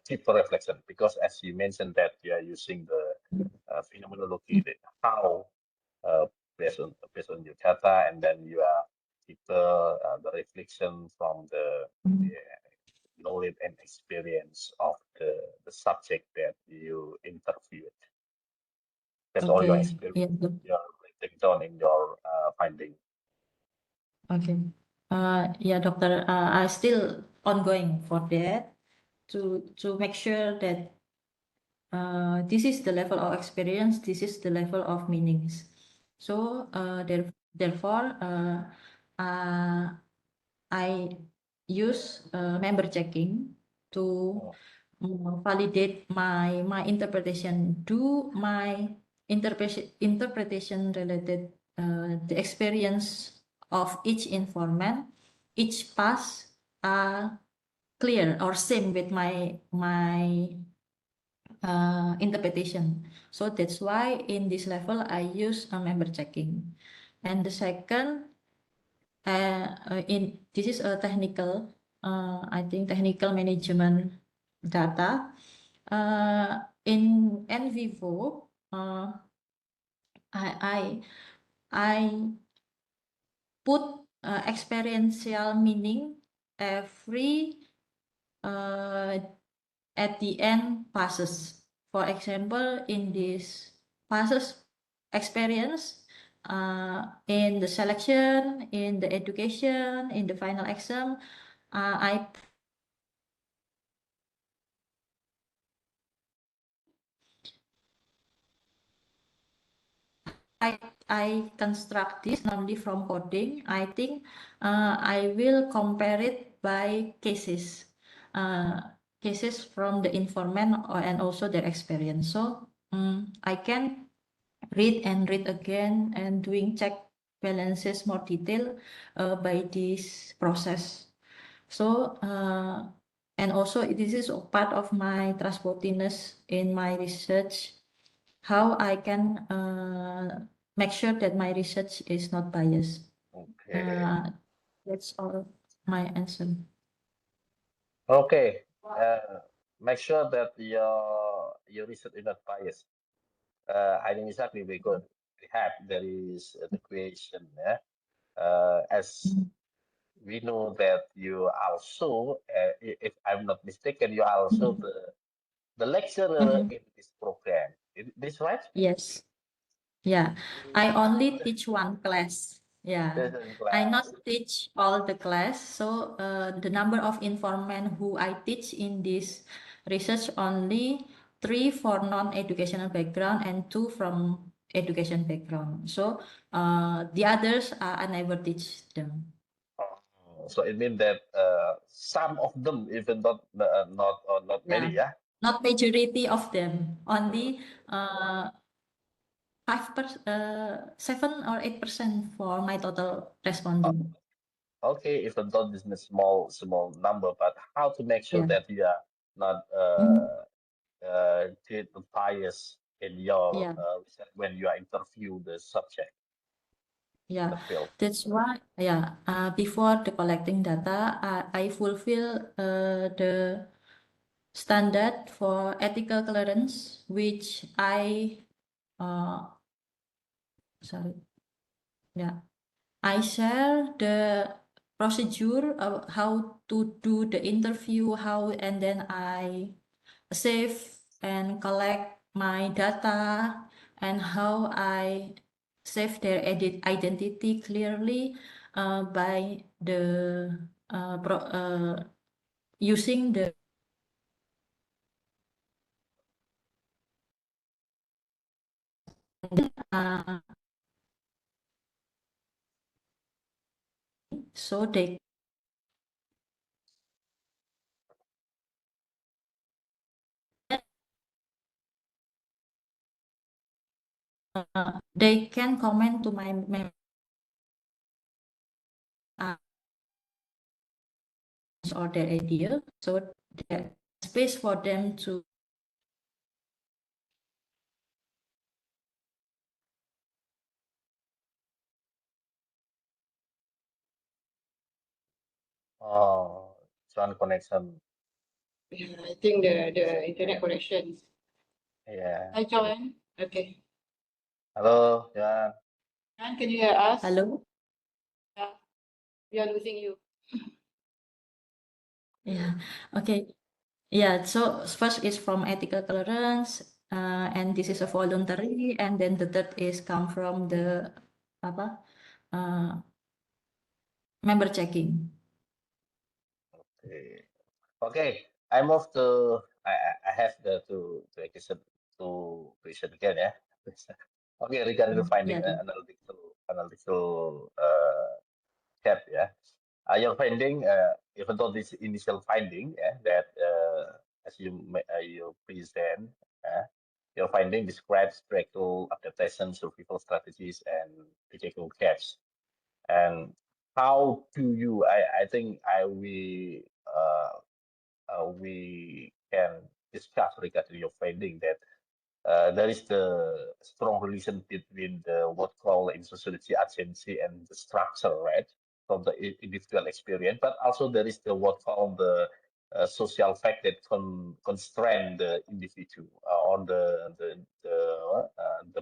deeper reflection. Because as you mentioned that you are using the phenomenology, how based on your data, and then you are deeper the reflection from the knowledge and experience of the subject that you interviewed. That's all your experience. Yeah. You're writing down in your finding. Okay. Yeah, doctor. I still ongoing for that to make sure that this is the level of experience. This is the level of meanings. So therefore, I use member checking to validate my interpretation. Do my interpretation related the experience of each informant, each pass clear or same with my interpretation. So that's why in this level I use a member checking. And the second, this is a technical, I think technical management data. In NVivo, I put experiential meaning every at the end passes. For example, in this passes experience, in the selection, in the education, in the final exam, I construct this not only from coding. I think I will compare it by cases, cases from the informant and also their experience. So I can read and read again and doing check balances more detail by this process. So and also this is part of my trustworthiness in my research, how I can make sure that my research is not biased. Okay. That's all my answer. Okay. Make sure that your research is not biased. I think exactly because there is the question. As we know that you also, if I'm not mistaken, you are also the lecturer in this program. Is this right? Yes. Yeah. I only teach one class. Yeah. I not teach all the class. So the number of informant who I teach in this research only 3 for non-educational background and 2 from education background. So the others I never teach them. So it means that some of them, even not many, yeah. Not majority of them, only 7 or 8% for my total responding. Okay, even though this is a small number, but how to make sure Yeah. that you are not did the bias in your Yeah. research when you are interview the subject in Yeah, the field. that's why, yeah, before the collecting data, I fulfill the standard for ethical clearance, which sorry, yeah, I share the procedure of how to do the interview, and then I save and collect my data, and how I save their identity clearly by the using the so they can comment to my or their idea, so there's space for them to Oh, sound connection. Yeah, I think the internet connection. Yeah. Hi, John. Okay. Hello, yeah. John, can you hear us? hello. Yeah. We are losing you. Yeah, okay. Yeah, so first is from ethical clearance, and this is a voluntary, and then the third is come from the member checking. Okay. Okay. I move to I have the question again, yeah. Okay, regarding the finding Yeah. analytical cap, yeah. Your finding, even though this initial finding, that as you present, your finding describes practical adaptation, survival strategies, and critical gaps. And how do you? I think we can discuss regarding your finding that there is the strong relation between the what call in sociology agency and the structure, right, from the individual experience, but also there is the what call the social fact that constrain the individual on the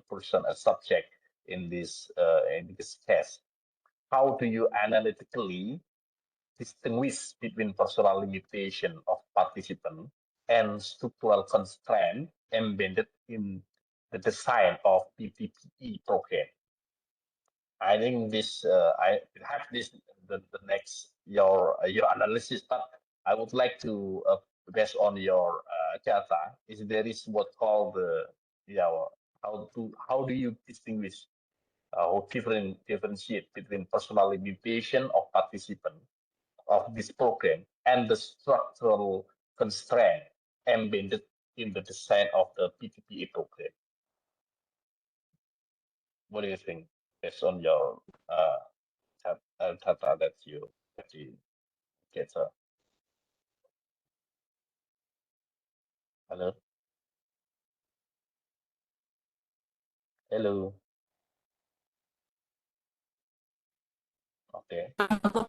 person as subject in this case. How do you analytically distinguish between personal limitation of participant and structural constraint embedded in the design of PPPE program? I think this I have this the next your analysis, but I would like to based on your data is there is what called the how do you distinguish or differentiate between personal limitation of participant of this program and the structural constraint embedded in the design of the PTPA program? What do you think based on your data that you get? Hello? Hello? Okay. Oh,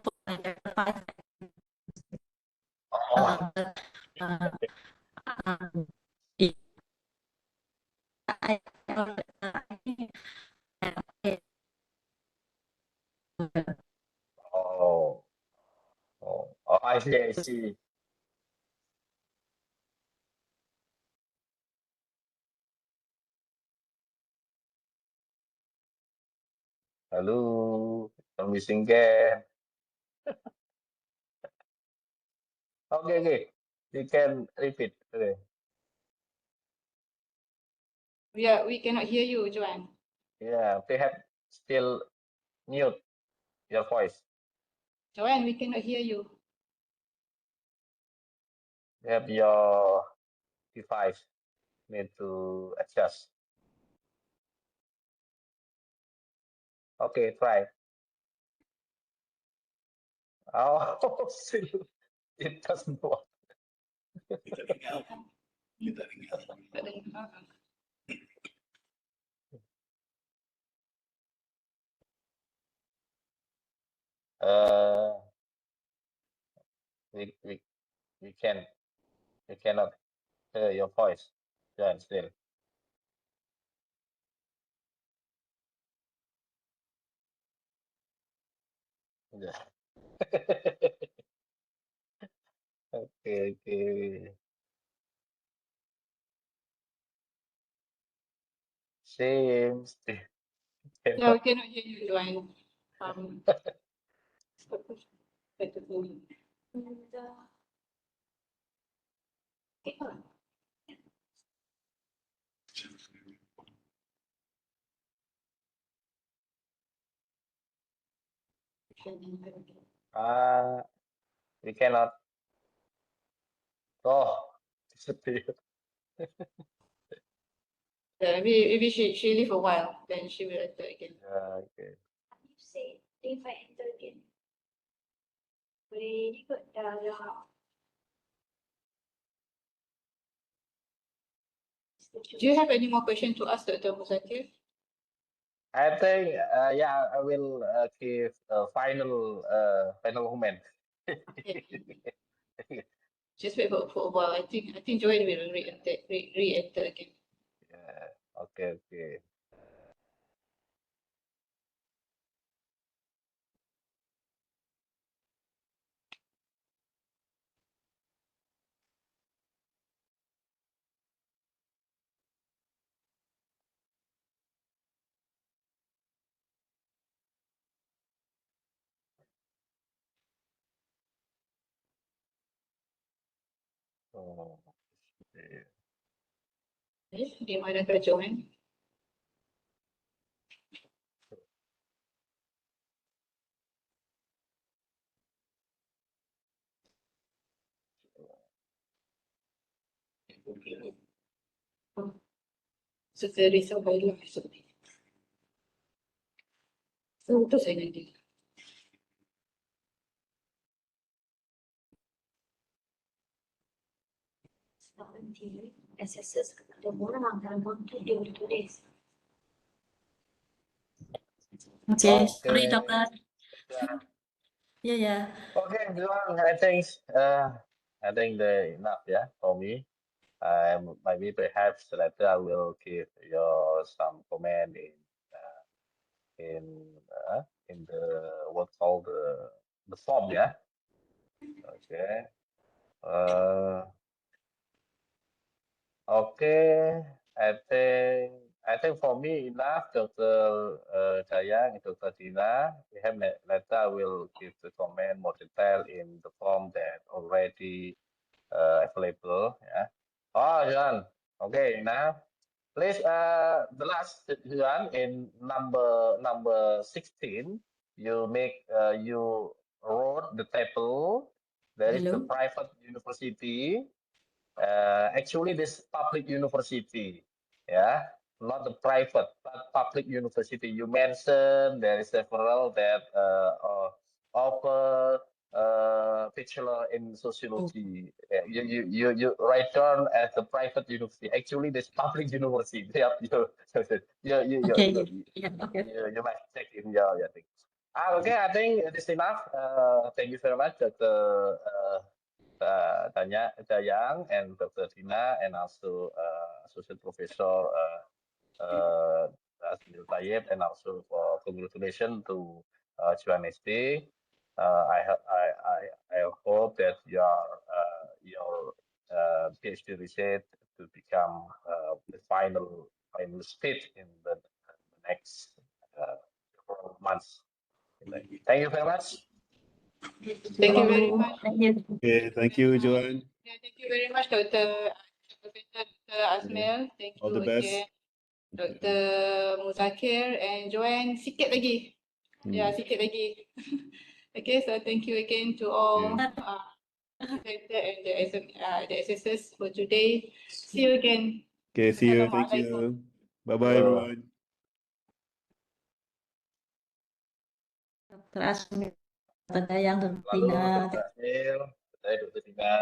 oh, oh, I see, I see. Hello? I'm missing again. Okay, okay. You can repeat. Okay. We cannot hear you, Joanne. Yeah, perhaps still mute your voice. Joanne, we cannot hear you. Have your device need to adjust. Okay, try. Oh, still it doesn't work. Kita tinggal. Tak dengar. Uh, we cannot hear your voice, John, still. Yeah. Okay. Seems to No, we cannot. cannot hear you, Joanne. Better phone. We cannot. Oh, disappear. Maybe she leave a while, then she will enter again. Okay. You say if I enter again. Boleh ikut dah. Do you have any more questions to ask Dr. Muzakir? I think, yeah, I will give a final moment. Just wait for a while. I think Joanne will re-enter again. Yeah. Okay. Oh, yeah. Di mana ke Joanne? Sudah risau baru masuk ni. So, tu saya nanti. SSS kepada orang dalam waktu 22 days. Okay, sorry, Okay. Doctor. Yeah. Yeah. Okay, Joan, I think the enough, yeah, for me. Maybe perhaps later I will give your some comment in the what called the form, yeah. Okay. Okay. I think for me enough, Dr. Jayang and Dr. Tina. We have later I will give the comment more detail in the form that already available. Yeah. Oh, John. Okay, now please the last one in number 16. You wrote the table. There is the Hello. private university. Actually, this public university, yeah, not the private, but public university. You mentioned there is several that offer bachelor in sociology. You write down as a private university. Actually, this public university. Yeah, Okay. Yeah. Okay. you might check in your thing. Okay, I think it is enough. Thank you very much, Dr. Tanya Jayang and Dr. Tina, and also Associate Professor Asmil Tayyib, and also for congratulations to Juan SD. I hope that your PhD research to become the final stage in the next several months. Thank you very much. Thank you very much. Thank you. Okay, thank you, Joan. Yeah, thank you very much, Dr. Asmil. Thank All you the best. again, Dr. Muzakir and Joanne. Sikit lagi. Yeah, sikit lagi. Okay, so thank you again to all presenter and the SSS for today. See you again. Okay, see you. Thank Assalamualaikum. you. Bye-bye, everyone. Terima kasih, Dr. Dayang, Dr. Lalu Dina. terakhir, saya Dr. Dina.